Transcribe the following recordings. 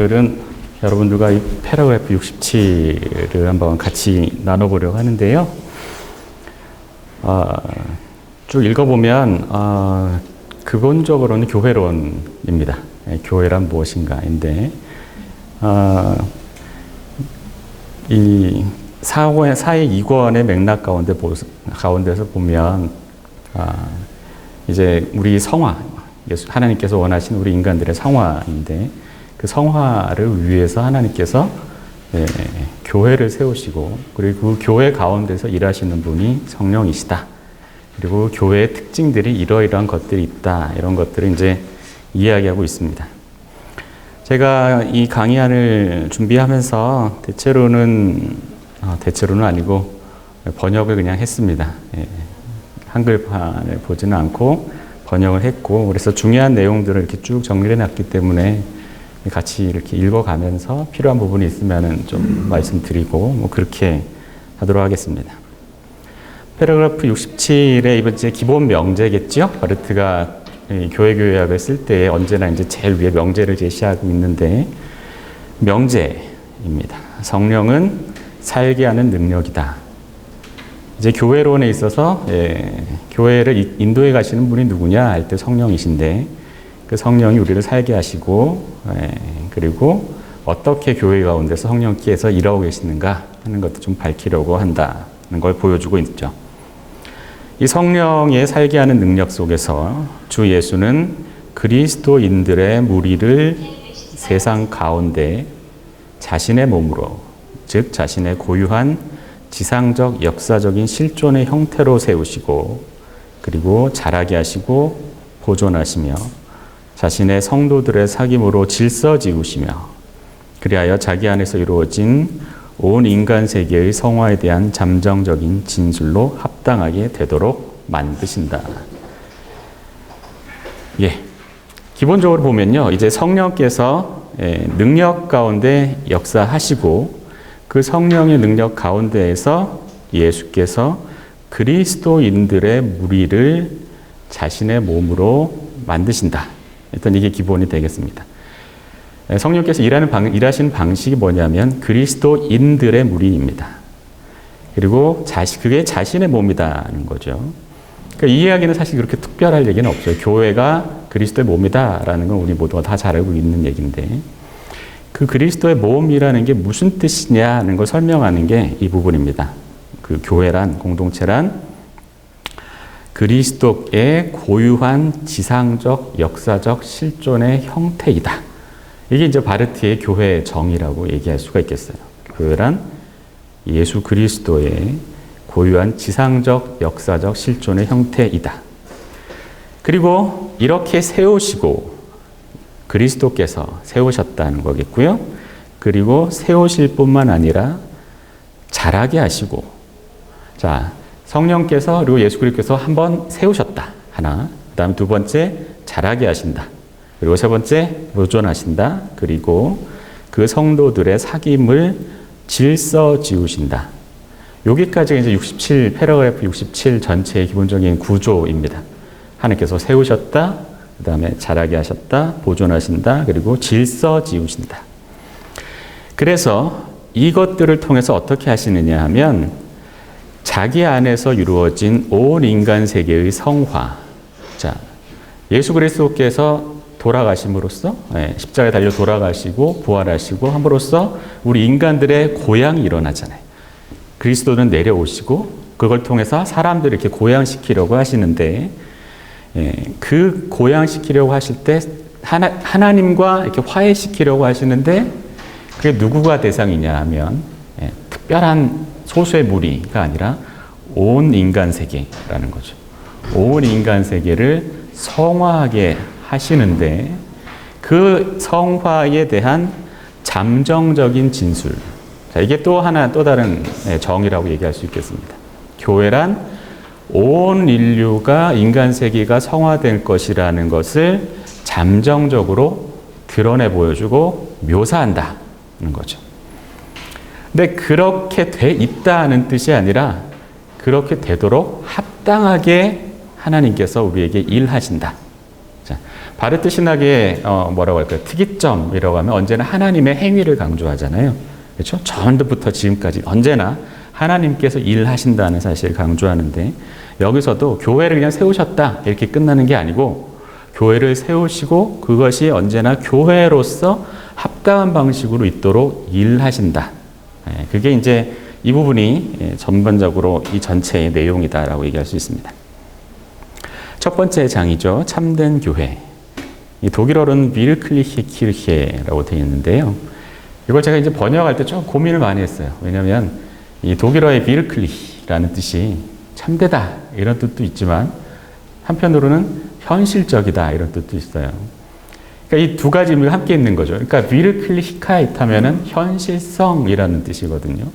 오늘은 여러분들과 이 패러그래프 67을 한번 같이 나눠보려고 하는데요. 쭉 읽어보면 근본적으로는 교회론입니다. 교회란 무엇인가인데 이 사회 이권의 맥락 가운데서 보면 이제 우리 성화, 하나님께서 원하신 우리 인간들의 성화인데 그 성화를 위해서 하나님께서 교회를 세우시고 그리고 그 교회 가운데서 일하시는 분이 성령이시다. 그리고 교회의 특징들이 이러이러한 것들이 있다. 이런 것들을 이제 이야기하고 있습니다. 제가 이 강의안을 준비하면서 대체로는 아니고 번역을 그냥 했습니다. 한글판을 보지는 않고 번역을 했고, 그래서 중요한 내용들을 이렇게 쭉 정리해 놨기 때문에 같이 이렇게 읽어가면서 필요한 부분이 있으면 좀 말씀드리고 뭐 그렇게 하도록 하겠습니다. 패러그래프 67의 이번 제 기본 명제겠죠? 바르트가 교회 교약을 쓸 때 언제나 이제 제일 위에 명제를 제시하고 있는데, 명제입니다. 성령은 살게 하는 능력이다. 이제 교회론에 있어서 교회를 인도해 가시는 분이 누구냐 할 때 성령이신데, 그 성령이 우리를 살게 하시고 그리고 어떻게 교회 가운데서 성령께서 일하고 계시는가 하는 것도 좀 밝히려고 한다는 걸 보여주고 있죠. 이 성령의 살게 하는 능력 속에서 주 예수는 그리스도인들의 무리를 세상 가운데 자신의 몸으로, 즉 자신의 고유한 지상적 역사적인 실존의 형태로 세우시고 그리고 자라게 하시고 보존하시며 자신의 성도들의 사귐으로 질서 지우시며 그리하여 자기 안에서 이루어진 온 인간 세계의 성화에 대한 잠정적인 진술로 합당하게 되도록 만드신다. 기본적으로 보면요, 이제 성령께서 능력 가운데 역사하시고 그 성령의 능력 가운데에서 예수께서 그리스도인들의 무리를 자신의 몸으로 만드신다. 일단 이게 기본이 되겠습니다. 성령께서 일하시는 방식이 뭐냐면 그리스도인들의 무리입니다. 그리고 그게 자신의 몸이다는 거죠. 그러니까 이 이야기는 사실 그렇게 특별할 얘기는 없어요. 교회가 그리스도의 몸이다라는 건 우리 모두가 다 잘 알고 있는 얘기인데, 그 그리스도의 몸이라는 게 무슨 뜻이냐 하는 걸 설명하는 게 이 부분입니다. 그 교회란, 공동체란 그리스도의 고유한 지상적, 역사적 실존의 형태이다. 이게 이제 바르트의 교회의 정의라고 얘기할 수가 있겠어요. 교회란 예수 그리스도의 고유한 지상적, 역사적 실존의 형태이다. 그리고 이렇게 세우시고 그리스도께서 세우셨다는 거겠고요. 그리고 세우실 뿐만 아니라 자라게 하시고, 자, 성령께서 그리고 예수 그리스도께서 한번 세우셨다. 하나. 그 다음 두 번째, 자라게 하신다. 그리고 세 번째, 보존하신다. 그리고 그 성도들의 사귐을 질서 지우신다. 여기까지가 이제 패러그래프 67 전체의 기본적인 구조입니다. 하나님께서 세우셨다. 그 다음에 자라게 하셨다. 보존하신다. 그리고 질서 지우신다. 그래서 이것들을 통해서 어떻게 하시느냐 하면 자기 안에서 이루어진 온 인간 세계의 성화. 자, 예수 그리스도께서 돌아가심으로써 십자가에 달려 돌아가시고 부활하시고 함으로써 우리 인간들의 고향이 일어나잖아요. 그리스도는 내려오시고 그걸 통해서 사람들을 이렇게 고향시키려고 하시는데, 그 고향시키려고 하실 때 하나님과 이렇게 화해시키려고 하시는데, 그게 누구가 대상이냐 하면 특별한 소수의 무리가 아니라 온 인간 세계라는 거죠. 온 인간 세계를 성화하게 하시는데, 그 성화에 대한 잠정적인 진술. 자, 이게 또 다른 정의라고 얘기할 수 있겠습니다. 교회란 온 인류가, 인간 세계가 성화될 것이라는 것을 잠정적으로 드러내 보여주고 묘사한다는 거죠. 근데 그렇게 돼 있다는 뜻이 아니라 그렇게 되도록 합당하게 하나님께서 우리에게 일하신다. 자, 바르트 신학의 뭐라고 할까요? 특이점이라고 하면 언제나 하나님의 행위를 강조하잖아요. 그렇죠? 처음부터 지금까지 언제나 하나님께서 일하신다는 사실을 강조하는데 여기서도 교회를 그냥 세우셨다 이렇게 끝나는 게 아니고 교회를 세우시고 그것이 언제나 교회로서 합당한 방식으로 있도록 일하신다. 그게 이제 이 부분이 전반적으로 이 전체의 내용이다라고 얘기할 수 있습니다. 첫 번째 장이죠. 참된 교회. 이 독일어로는 비르클리히 키르헤라고 되어 있는데요. 이걸 제가 이제 번역할 때 좀 고민을 많이 했어요. 왜냐하면 이 독일어의 비르클리라는 뜻이 참되다 이런 뜻도 있지만 한편으로는 현실적이다 이런 뜻도 있어요. 그러니까 이 두 가지 의미가 함께 있는 거죠. 그러니까 비르클리히카이트 하면은 현실성이라는 뜻이거든요.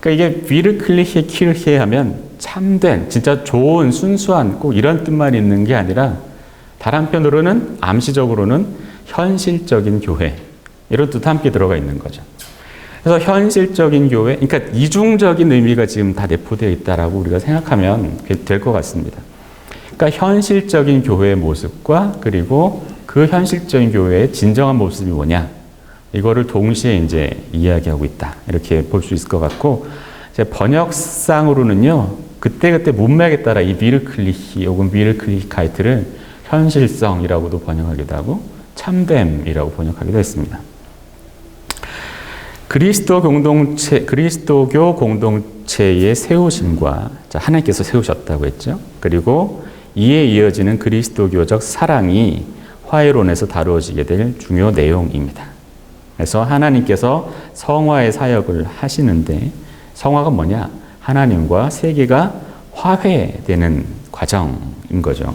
그러니까 이게 비르클리히 키르헤 하면 참된, 진짜 좋은, 순수한 꼭 이런 뜻만 있는 게 아니라 다른 한편으로는 암시적으로는 현실적인 교회 이런 뜻도 함께 들어가 있는 거죠. 그래서 현실적인 교회, 그러니까 이중적인 의미가 지금 다 내포되어 있다라고 우리가 생각하면 될 것 같습니다. 그러니까 현실적인 교회의 모습과 그리고 그 현실적인 교회의 진정한 모습이 뭐냐 이거를 동시에 이제 이야기하고 있다 이렇게 볼 수 있을 것 같고 제 번역상으로는요 그때그때 문맥에 따라 이 비르클리히 혹은 비르클리히카이트를 현실성이라고도 번역하기도 하고 참됨이라고 번역하기도 했습니다. 그리스도교 공동체의 세우심과 하나님께서 세우셨다고 했죠. 그리고 이에 이어지는 그리스도교적 사랑이 화해론에서 다루어지게 될 중요 내용입니다. 그래서 하나님께서 성화의 사역을 하시는데 성화가 뭐냐? 하나님과 세계가 화해되는 과정인 거죠.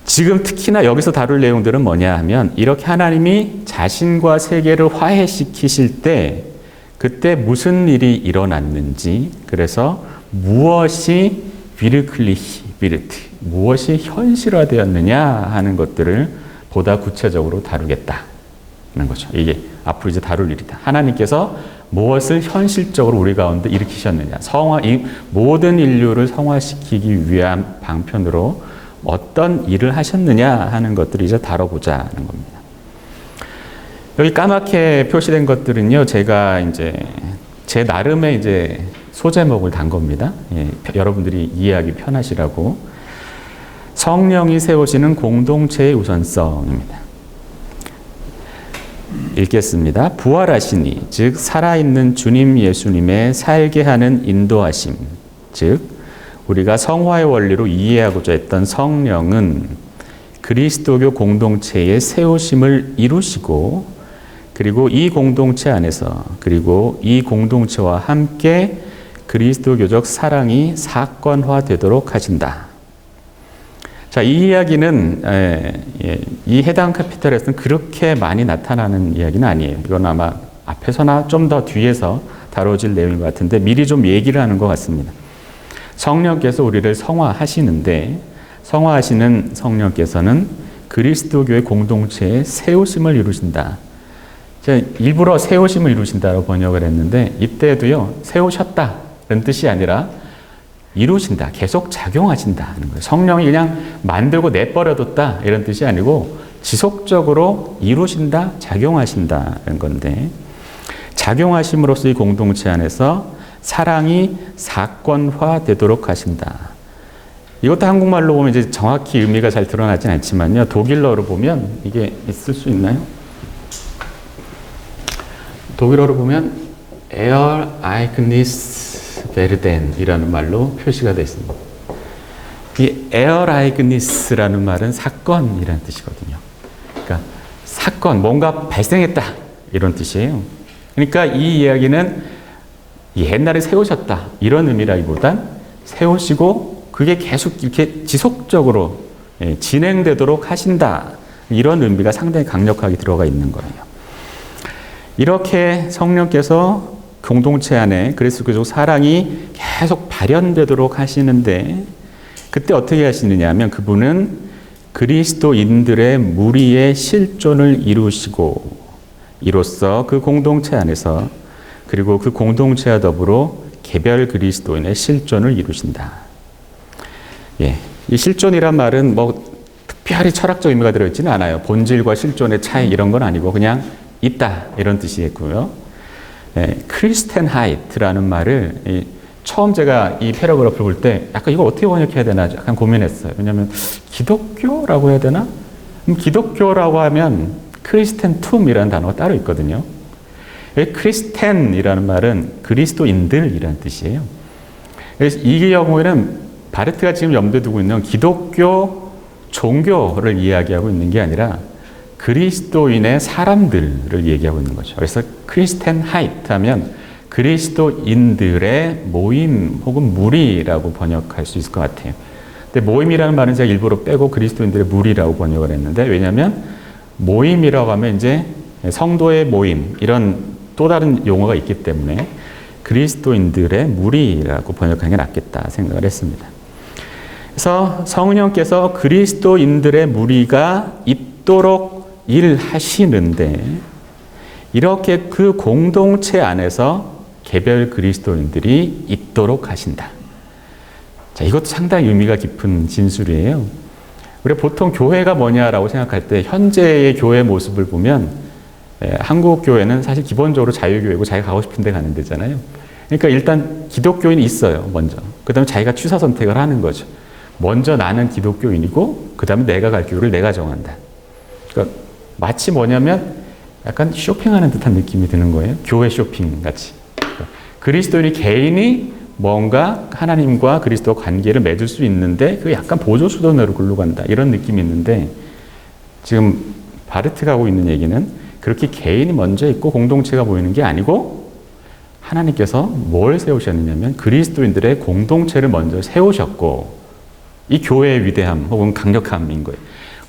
지금 특히나 여기서 다룰 내용들은 뭐냐 하면 이렇게 하나님이 자신과 세계를 화해시키실 때 그때 무슨 일이 일어났는지 그래서 무엇이 비르클리히비르트 무엇이 현실화되었느냐 하는 것들을 보다 구체적으로 다루겠다는 거죠. 이게 앞으로 이제 다룰 일이다. 하나님께서 무엇을 현실적으로 우리 가운데 일으키셨느냐. 이 모든 인류를 성화시키기 위한 방편으로 어떤 일을 하셨느냐 하는 것들을 이제 다뤄보자는 겁니다. 여기 까맣게 표시된 것들은요, 제가 이제 제 나름의 이제 소제목을 단 겁니다. 여러분들이 이해하기 편하시라고. 성령이 세우시는 공동체의 우선성입니다. 읽겠습니다. 부활하시니, 즉 살아있는 주님 예수님의 살게 하는 인도하심, 즉 우리가 성화의 원리로 이해하고자 했던 성령은 그리스도교 공동체의 세우심을 이루시고 그리고 이 공동체 안에서 그리고 이 공동체와 함께 그리스도교적 사랑이 사건화되도록 하신다. 자, 이 이야기는 이 해당 카피텔에서는 그렇게 많이 나타나는 이야기는 아니에요. 이건 아마 앞에서나 좀 더 뒤에서 다뤄질 내용인 것 같은데 미리 좀 얘기를 하는 것 같습니다. 성령께서 우리를 성화하시는데 성화하시는 성령께서는 그리스도교의 공동체의 세우심을 이루신다. 제가 일부러 세우심을 이루신다고 번역을 했는데 이때도요 세우셨다는 뜻이 아니라 이루신다, 계속 작용하신다는 거예요. 성령이 그냥 만들고 내버려뒀다 이런 뜻이 아니고 지속적으로 이루신다, 작용하신다는 건데 작용하심으로써 이 공동체 안에서 사랑이 사건화되도록 하신다. 이것도 한국말로 보면 이제 정확히 의미가 잘 드러나진 않지만요. 독일어로 보면 이게 있을 수 있나요? 독일어로 보면 Ereignis werden 이라는 말로 표시가 되어 있습니다. 이 Ereignis라는 말은 사건이라는 뜻이거든요. 그러니까 사건, 뭔가 발생했다 이런 뜻이에요. 그러니까 이 이야기는 옛날에 세우셨다 이런 의미라기보단 세우시고 그게 계속 이렇게 지속적으로 진행되도록 하신다 이런 의미가 상당히 강력하게 들어가 있는 거예요. 이렇게 성령께서 공동체 안에 그리스도교적 사랑이 계속 발현되도록 하시는데 그때 어떻게 하시느냐 하면 그분은 그리스도인들의 무리의 실존을 이루시고 이로써 그 공동체 안에서 그리고 그 공동체와 더불어 개별 그리스도인의 실존을 이루신다. 이 실존이란 말은 뭐 특별히 철학적 의미가 들어있지는 않아요. 본질과 실존의 차이 이런 건 아니고 그냥 있다 이런 뜻이겠고요. 크리스텐하이트라는 말을 처음 제가 이 패러그래프를 볼 때 약간 이거 어떻게 번역해야 되나 약간 고민했어요. 왜냐하면 기독교라고 해야 되나? 기독교라고 하면 크리스텐툼이라는 단어가 따로 있거든요. 크리스텐이라는 말은 그리스도인들이라는 뜻이에요. 그래서 이 경우에는 바르트가 지금 염두에 두고 있는 기독교 종교를 이야기하고 있는 게 아니라 그리스도인의 사람들을 얘기하고 있는 거죠. 그래서 크리스텐하이트 하면 그리스도인들의 모임 혹은 무리라고 번역할 수 있을 것 같아요. 근데 모임이라는 말은 제가 일부러 빼고 그리스도인들의 무리라고 번역을 했는데, 왜냐하면 모임이라고 하면 이제 성도의 모임 이런 또 다른 용어가 있기 때문에 그리스도인들의 무리라고 번역하는 게 낫겠다 생각을 했습니다. 그래서 성령께서 그리스도인들의 무리가 있도록 일하시는데, 이렇게 그 공동체 안에서 개별 그리스도인들이 있도록 하신다. 자, 이것도 상당히 의미가 깊은 진술이에요. 우리가 보통 교회가 뭐냐라고 생각할 때 현재의 교회 모습을 보면 한국 교회는 사실 기본적으로 자유교회고 자기가 가고 싶은 데 가는 데잖아요. 그러니까 일단 기독교인이 있어요, 먼저. 그 다음에 자기가 취사 선택을 하는 거죠. 먼저 나는 기독교인이고 그 다음에 내가 갈 교회를 내가 정한다. 그러니까 마치 뭐냐면 약간 쇼핑하는 듯한 느낌이 드는 거예요. 교회 쇼핑 같이. 그리스도인이 개인이 뭔가 하나님과 그리스도 관계를 맺을 수 있는데 그 약간 보조수단으로 굴러간다 이런 느낌이 있는데, 지금 바르트가 하고 있는 얘기는 그렇게 개인이 먼저 있고 공동체가 보이는 게 아니고 하나님께서 뭘 세우셨느냐면 그리스도인들의 공동체를 먼저 세우셨고, 이 교회의 위대함 혹은 강력함인 거예요.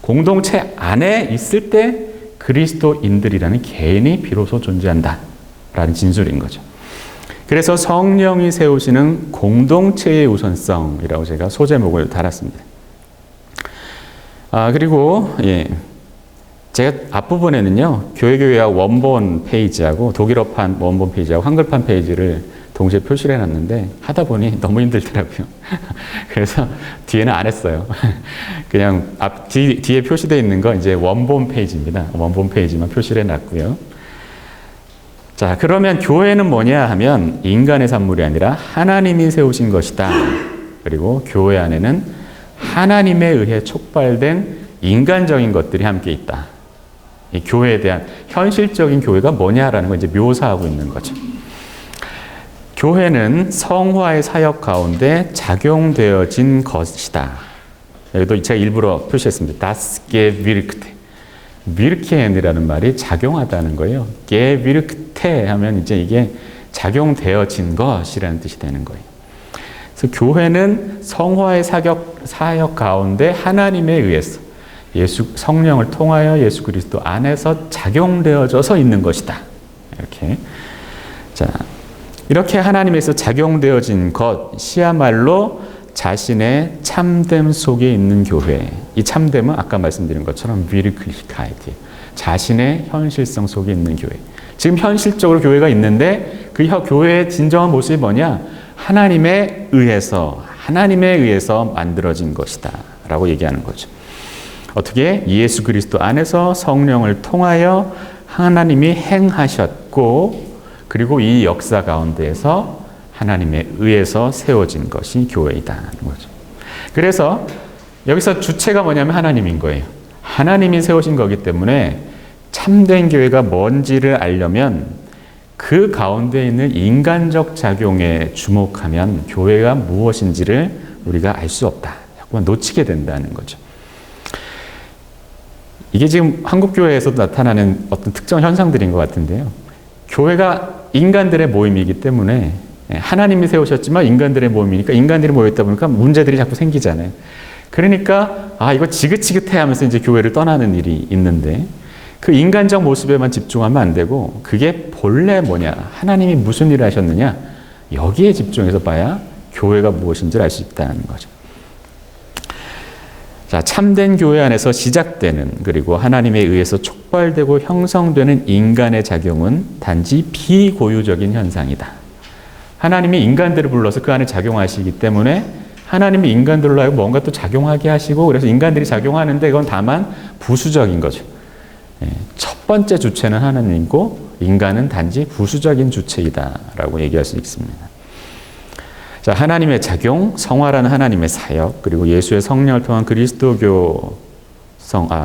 공동체 안에 있을 때 그리스도인들이라는 개인이 비로소 존재한다라는 진술인 거죠. 그래서 성령이 세우시는 공동체의 우선성이라고 제가 소제목을 달았습니다. 그리고 제가 앞부분에는요, 교회학 원본 페이지하고 독일어판 원본 페이지하고 한글판 페이지를 동시에 표시를 해놨는데 하다 보니 너무 힘들더라고요. 그래서 뒤에는 안 했어요. 그냥 뒤에 표시되어 있는 거 이제 원본 페이지입니다. 원본 페이지만 표시를 해놨고요. 자, 그러면 교회는 뭐냐 하면 인간의 산물이 아니라 하나님이 세우신 것이다. 그리고 교회 안에는 하나님에 의해 촉발된 인간적인 것들이 함께 있다. 이 교회에 대한 현실적인 교회가 뭐냐라는 걸 이제 묘사하고 있는 거죠. 교회는 성화의 사역 가운데 작용되어진 것이다. 여기도 제가 일부러 표시했습니다. Das gewirkt. wirken이라는 말이 작용하다는 거예요. gewirkte 하면 이제 이게 작용되어진 것이라는 뜻이 되는 거예요. 그래서 교회는 성화의 사역 가운데 하나님에 의해서 성령을 통하여 예수 그리스도 안에서 작용되어져서 있는 것이다. 이렇게. 자, 이렇게 하나님에서 작용되어진 것이야말로 자신의 참됨 속에 있는 교회. 이 참됨은 아까 말씀드린 것처럼 Wirklichkeit, 자신의 현실성 속에 있는 교회. 지금 현실적으로 교회가 있는데 그 교회의 진정한 모습이 뭐냐? 하나님에 의해서 만들어진 것이다 라고 얘기하는 거죠. 어떻게? 예수 그리스도 안에서 성령을 통하여 하나님이 행하셨고, 그리고 이 역사 가운데에서 하나님에 의해서 세워진 것이 교회이다는 거죠. 그래서 여기서 주체가 뭐냐면 하나님인 거예요. 하나님이 세우신 거기 때문에 참된 교회가 뭔지를 알려면 그 가운데 있는 인간적 작용에 주목하면 교회가 무엇인지를 우리가 알 수 없다. 자꾸만 놓치게 된다는 거죠. 이게 지금 한국 교회에서 나타나는 어떤 특정 현상들인 것 같은데요. 교회가 인간들의 모임이기 때문에 하나님이 세우셨지만 인간들의 모임이니까 인간들이 모였다 보니까 문제들이 자꾸 생기잖아요. 그러니까 이거 지긋지긋해 하면서 이제 교회를 떠나는 일이 있는데, 그 인간적 모습에만 집중하면 안 되고 그게 본래 뭐냐, 하나님이 무슨 일을 하셨느냐, 여기에 집중해서 봐야 교회가 무엇인지를 알 수 있다는 거죠. 자, 참된 교회 안에서 시작되는, 그리고 하나님에 의해서 촉발되고 형성되는 인간의 작용은 단지 비고유적인 현상이다. 하나님이 인간들을 불러서 그 안에 작용하시기 때문에 하나님이 인간들로 하여금 뭔가 또 작용하게 하시고 그래서 인간들이 작용하는데 이건 다만 부수적인 거죠. 첫 번째 주체는 하나님이고 인간은 단지 부수적인 주체이다라고 얘기할 수 있습니다. 자, 하나님의 작용, 성화라는 하나님의 사역, 그리고 예수의 성령을 통한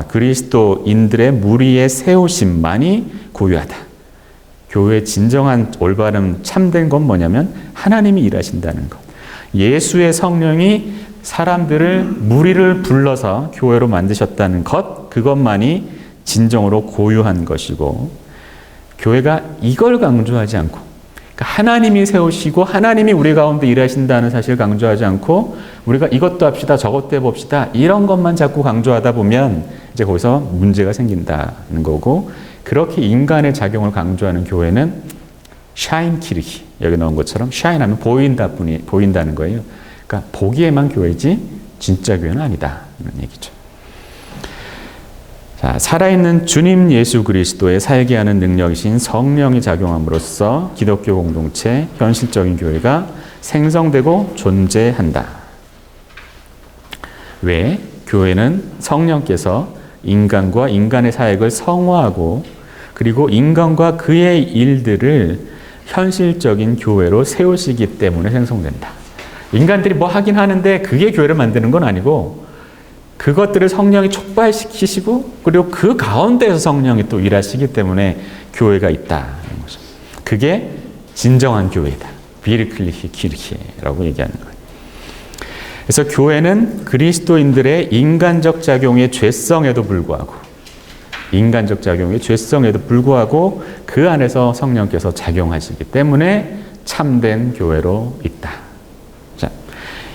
그리스도인들의 무리의 세우심만이 고유하다. 교회의 진정한 올바른 참된 건 뭐냐면 하나님이 일하신다는 것. 예수의 성령이 사람들을 무리를 불러서 교회로 만드셨다는 것, 그것만이 진정으로 고유한 것이고 교회가 이걸 강조하지 않고 하나님이 세우시고 하나님이 우리 가운데 일하신다는 사실을 강조하지 않고 우리가 이것도 합시다 저것도 해봅시다 이런 것만 자꾸 강조하다 보면 이제 거기서 문제가 생긴다는 거고 그렇게 인간의 작용을 강조하는 교회는 샤인키르히 여기 나온 것처럼 샤인하면 보인다는 거예요. 그러니까 보기에만 교회지 진짜 교회는 아니다 이런 얘기죠. 자, 살아있는 주님 예수 그리스도의 살게 하는 능력이신 성령이 작용함으로써 기독교 공동체, 현실적인 교회가 생성되고 존재한다. 왜? 교회는 성령께서 인간과 인간의 사역을 성화하고 그리고 인간과 그의 일들을 현실적인 교회로 세우시기 때문에 생성된다. 인간들이 뭐 하긴 하는데 그게 교회를 만드는 건 아니고 그것들을 성령이 촉발시키시고 그리고 그 가운데에서 성령이 또 일하시기 때문에 교회가 있다는 거죠. 그게 진정한 교회다. 비르클리히 키르히라고 얘기하는 거예요. 그래서 교회는 그리스도인들의 인간적 작용의 죄성에도 불구하고 그 안에서 성령께서 작용하시기 때문에 참된 교회로 있다. 자,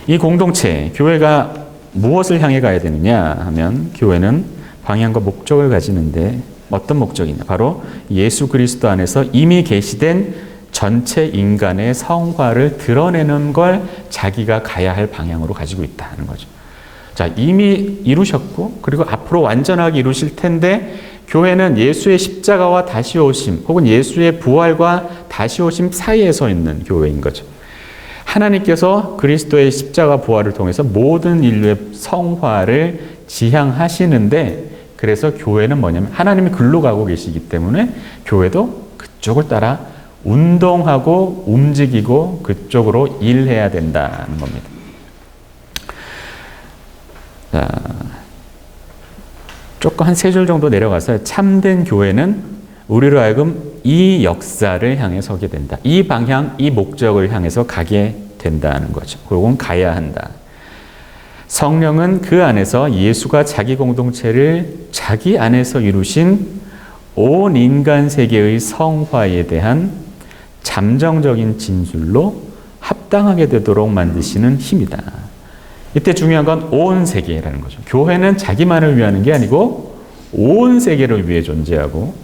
이 공동체, 교회가 무엇을 향해 가야 되느냐 하면 교회는 방향과 목적을 가지는데 어떤 목적이냐? 바로 예수 그리스도 안에서 이미 계시된 전체 인간의 성화를 드러내는 걸 자기가 가야 할 방향으로 가지고 있다는 거죠. 자, 이미 이루셨고 그리고 앞으로 완전하게 이루실 텐데 교회는 예수의 십자가와 다시 오심 혹은 예수의 부활과 다시 오심 사이에 서 있는 교회인 거죠. 하나님께서 그리스도의 십자가 부활을 통해서 모든 인류의 성화를 지향하시는데 그래서 교회는 뭐냐면 하나님이 글로 가고 계시기 때문에 교회도 그쪽을 따라 운동하고 움직이고 그쪽으로 일해야 된다는 겁니다. 자, 조금 한 3줄 정도 내려가서 참된 교회는 우리로 하여금 이 역사를 향해 서게 된다. 이 방향, 이 목적을 향해서 가게 된다는 거죠. 그리고 가야 한다. 성령은 그 안에서 예수가 자기 공동체를 자기 안에서 이루신 온 인간 세계의 성화에 대한 잠정적인 진술로 합당하게 되도록 만드시는 힘이다. 이때 중요한 건 온 세계라는 거죠. 교회는 자기만을 위하는 게 아니고 온 세계를 위해 존재하고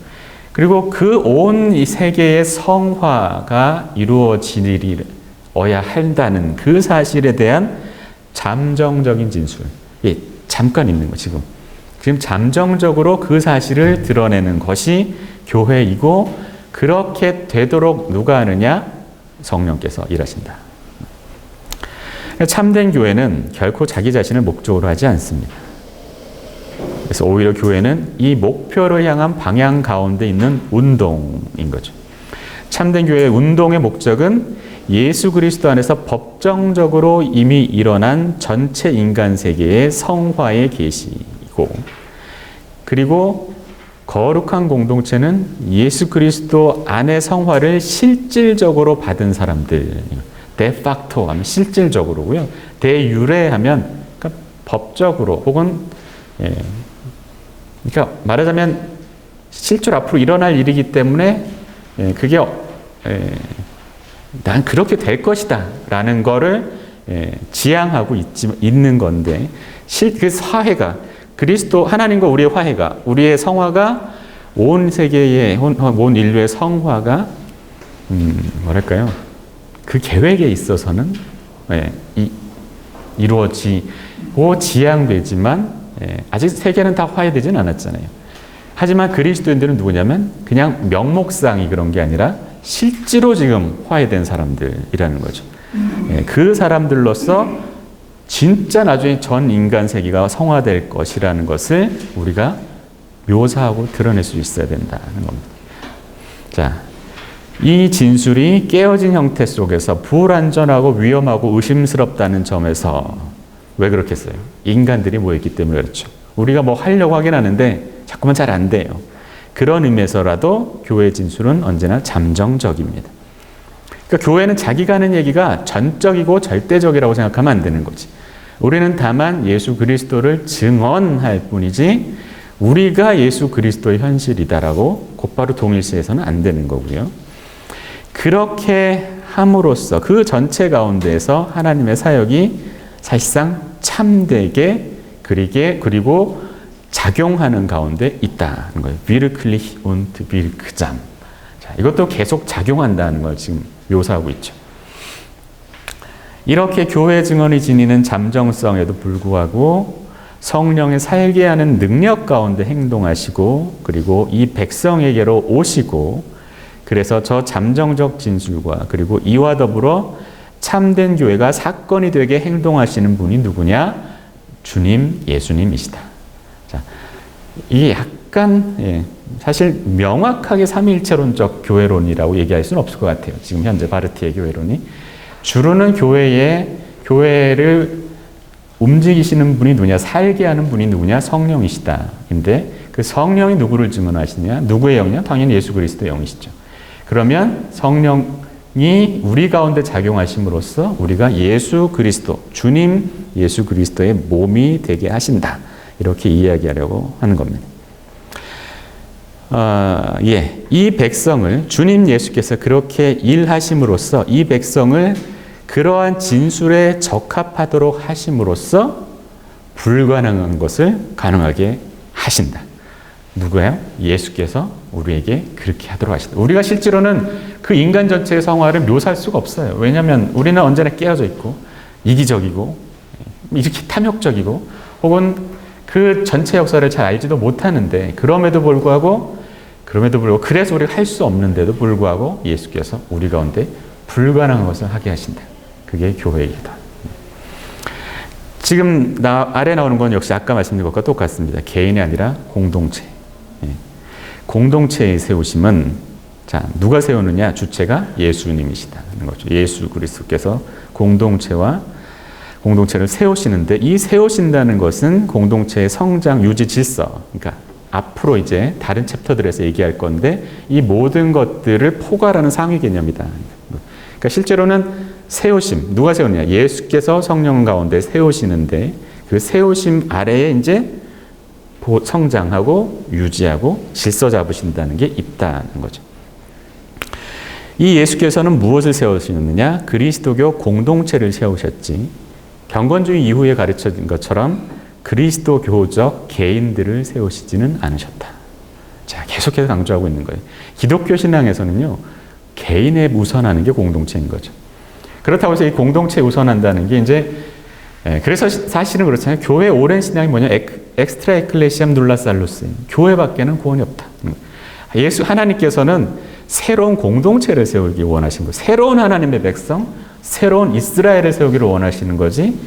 그리고 그 온 이 세계의 성화가 이루어져야 한다는 그 사실에 대한 잠정적인 진술. 예, 잠깐 있는 거 지금 잠정적으로 그 사실을 드러내는 것이 교회이고 그렇게 되도록 누가 하느냐? 성령께서 일하신다. 참된 교회는 결코 자기 자신을 목적으로 하지 않습니다. 그래서 오히려 교회는 이 목표를 향한 방향 가운데 있는 운동인 거죠. 참된 교회의 운동의 목적은 예수 그리스도 안에서 법정적으로 이미 일어난 전체 인간 세계의 성화의 계시이고 그리고 거룩한 공동체는 예수 그리스도 안의 성화를 실질적으로 받은 사람들, 데팍토 하면 실질적으로고요. 데유레 하면 그러니까 법적으로 혹은 그러니까 말하자면 실제로 앞으로 일어날 일이기 때문에 그게 난 그렇게 될 것이다 라는 거를 지향하고 있는 건데 그 화해가 그리스도 하나님과 우리의 화해가 우리의 성화가 온 세계의 온 인류의 성화가 뭐랄까요? 그 계획에 있어서는 이루어지고 지향되지만 아직 세계는 다 화해되진 않았잖아요. 하지만 그리스도인들은 누구냐면 그냥 명목상이 그런 게 아니라 실제로 지금 화해된 사람들이라는 거죠. 그 사람들로서 진짜 나중에 전 인간 세계가 성화될 것이라는 것을 우리가 묘사하고 드러낼 수 있어야 된다는 겁니다. 자, 이 진술이 깨어진 형태 속에서 불완전하고 위험하고 의심스럽다는 점에서 왜 그렇겠어요? 인간들이 모였기 때문에 그렇죠. 우리가 뭐 하려고 하긴 하는데 자꾸만 잘 안 돼요. 그런 의미에서라도 교회의 진술은 언제나 잠정적입니다. 그러니까 교회는 자기가 하는 얘기가 전적이고 절대적이라고 생각하면 안 되는 거지. 우리는 다만 예수 그리스도를 증언할 뿐이지 우리가 예수 그리스도의 현실이다라고 곧바로 동일시해서는 안 되는 거고요. 그렇게 함으로써 그 전체 가운데에서 하나님의 사역이 사실상 참되게 그리고 작용하는 가운데 있다는 거예요. wirklich und wirksam. 자, 이것도 계속 작용한다는 걸 지금 묘사하고 있죠. 이렇게 교회 증언이 지니는 잠정성에도 불구하고 성령의 살게 하는 능력 가운데 행동하시고 그리고 이 백성에게로 오시고 그래서 저 잠정적 진술과 그리고 이와 더불어 참된 교회가 사건이 되게 행동하시는 분이 누구냐? 주님, 예수님이시다. 자, 이게 약간 사실 명확하게 삼위일체론적 교회론이라고 얘기할 수는 없을 것 같아요. 지금 현재 바르티의 교회론이. 주로는 교회를 움직이시는 분이 누구냐? 살게 하는 분이 누구냐? 성령이시다. 근데 그 성령이 누구를 증언하시냐? 누구의 영이냐? 당연히 예수 그리스도의 영이시죠. 그러면 성령이 우리 가운데 작용하심으로써 우리가 예수 그리스도, 주님 예수 그리스도의 몸이 되게 하신다. 이렇게 이야기하려고 하는 겁니다. 이 백성을 주님 예수께서 그렇게 일하심으로써 이 백성을 그러한 진술에 적합하도록 하심으로써 불가능한 것을 가능하게 하신다. 누구예요? 예수께서 우리에게 그렇게 하도록 하신다. 우리가 실제로는 그 인간 전체의 성화를 묘사할 수가 없어요. 왜냐하면 우리는 언제나 깨어져 있고 이기적이고 이렇게 탐욕적이고 혹은 그 전체 역사를 잘 알지도 못하는데 그럼에도 불구하고 그래서 우리가 할 수 없는데도 불구하고 예수께서 우리 가운데 불가능한 것을 하게 하신다. 그게 교회이다. 지금 아래 나오는 건 역시 아까 말씀드린 것과 똑같습니다. 개인이 아니라 공동체. 공동체의 세우심은 자 누가 세우느냐? 주체가 예수님이시다는 거죠. 예수 그리스도께서 공동체를 세우시는데 이 세우신다는 것은 공동체의 성장, 유지, 질서. 그러니까 앞으로 이제 다른 챕터들에서 얘기할 건데 이 모든 것들을 포괄하는 상위 개념이다. 그러니까 실제로는 세우심, 누가 세우느냐? 예수께서 성령 가운데 세우시는데 그 세우심 아래에 이제 성장하고 유지하고 질서 잡으신다는 게 있다는 거죠. 이 예수께서는 무엇을 세우시느냐? 그리스도교 공동체를 세우셨지. 경건주의 이후에 가르쳐진 것처럼 그리스도교적 개인들을 세우시지는 않으셨다. 자, 계속해서 강조하고 있는 거예요. 기독교 신앙에서는요, 개인에 우선하는 게 공동체인 거죠. 그렇다고 해서 이 공동체에 우선한다는 게 이제 그래서 사실은 그렇잖아요. 교회 오랜 신앙이 뭐냐? 엑스트라 에클레시암 눌라 살루스. 교회밖에는 구원이 없다. 하나님께서는 새로운 공동체를 세우기 원하신 거예요. 새로운 하나님의 백성, 새로운 이스라엘을 세우기를 원하시는 거지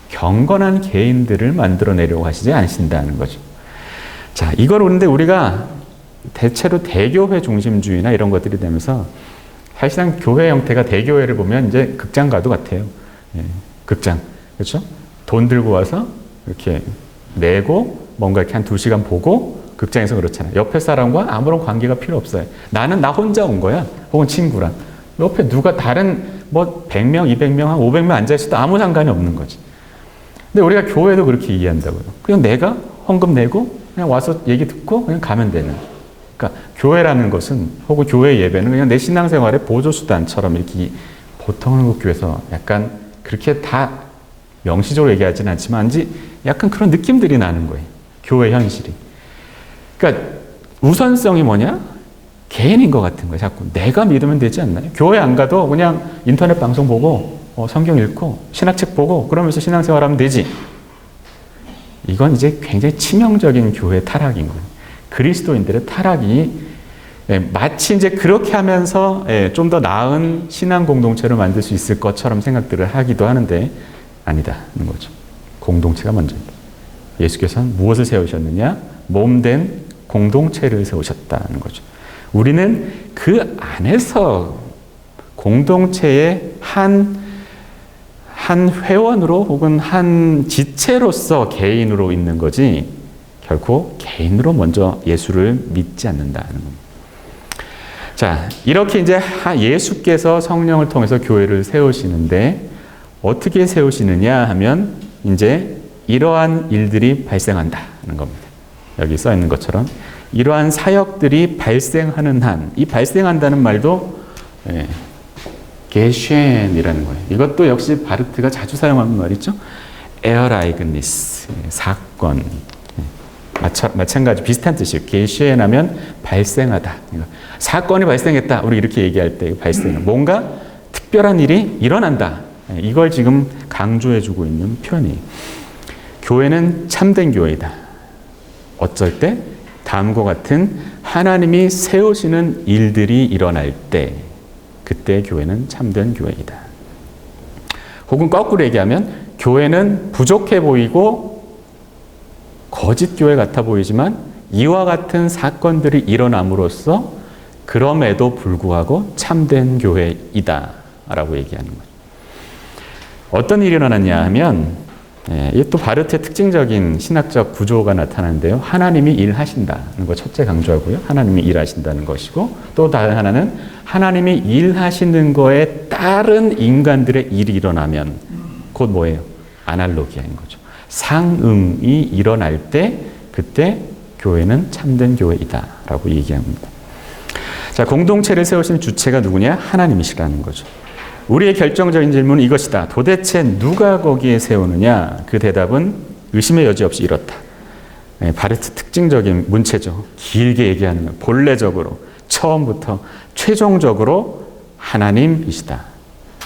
경건한 개인들을 만들어내려고 하시지 않으신다는 거죠. 자, 이걸 그런데 우리가 대체로 대교회 중심주의나 이런 것들이 되면서 사실상 교회 형태가 대교회를 보면 이제 극장가도 같아요. 극장. 그렇죠? 돈 들고 와서 이렇게 내고 뭔가 이렇게 한 2시간 보고 극장에서 그렇잖아요. 옆에 사람과 아무런 관계가 필요 없어요. 나 혼자 온 거야. 혹은 친구랑. 옆에 누가 다른 100명, 200명, 한 500명 앉아있어도 아무 상관이 없는 거지. 근데 우리가 교회도 그렇게 이해한다고요. 그냥 내가 헌금 내고 그냥 와서 얘기 듣고 그냥 가면 되는. 그러니까 교회라는 것은 혹은 교회 예배는 그냥 내 신앙생활의 보조수단처럼 이렇게 보통 한국교회에서 약간 그렇게 다 명시적으로 얘기하지는 않지만 약간 그런 느낌들이 나는 거예요. 교회 현실이. 그러니까 우선성이 뭐냐? 개인인 것 같은 거예요. 자꾸 내가 믿으면 되지 않나요? 교회 안 가도 그냥 인터넷 방송 보고 성경 읽고 신학책 보고 그러면서 신앙생활하면 되지. 이건 이제 굉장히 치명적인 교회 타락인 거예요. 그리스도인들의 타락이 마치 이제 그렇게 하면서 좀 더 나은 신앙 공동체를 만들 수 있을 것처럼 생각들을 하기도 하는데 아니다는 거죠. 공동체가 먼저입니다. 예수께서는 무엇을 세우셨느냐? 몸된 공동체를 세우셨다는 거죠. 우리는 그 안에서 공동체의 한 회원으로 혹은 한 지체로서 개인으로 있는 거지 결코 개인으로 먼저 예수를 믿지 않는다는 겁니다. 자, 이렇게 이제 예수께서 성령을 통해서 교회를 세우시는데 어떻게 세우시느냐 하면 이제 이러한 일들이 발생한다는 겁니다. 여기 써 있는 것처럼 이러한 사역들이 발생하는 한, 이 발생한다는 말도 게쉔이라는 거예요. 이것도 역시 바르트가 자주 사용하는 말이죠. 에어라이그니스, 사건. 마찬가지 비슷한 뜻이에요. 게쉔하면 발생하다. 사건이 발생했다. 우리 이렇게 얘기할 때 발생. 뭔가 특별한 일이 일어난다. 이걸 지금 강조해주고 있는 표현이에요. 교회는 참된 교회이다. 어쩔 때 다음과 같은 하나님이 세우시는 일들이 일어날 때 그때 교회는 참된 교회이다. 혹은 거꾸로 얘기하면 교회는 부족해 보이고 거짓 교회 같아 보이지만 이와 같은 사건들이 일어남으로써 그럼에도 불구하고 참된 교회이다 라고 얘기하는 거죠. 어떤 일이 일어났냐 하면 이게 또 바르트의 특징적인 신학적 구조가 나타나는데요. 하나님이 일하신다는 거 첫째 강조하고요. 하나님이 일하신다는 것이고 또 다른 하나는 하나님이 일하시는 거에 따른 인간들의 일이 일어나면 곧 뭐예요? 아날로기아인 거죠. 상응이 일어날 때 그때 교회는 참된 교회이다 라고 얘기합니다. 자, 공동체를 세우신 주체가 누구냐? 하나님이시라는 거죠. 우리의 결정적인 질문은 이것이다. 도대체 누가 거기에 세우느냐? 그 대답은 의심의 여지 없이 이렇다. 바르트 특징적인 문체죠. 길게 얘기하는 거. 본래적으로, 처음부터, 최종적으로 하나님이시다.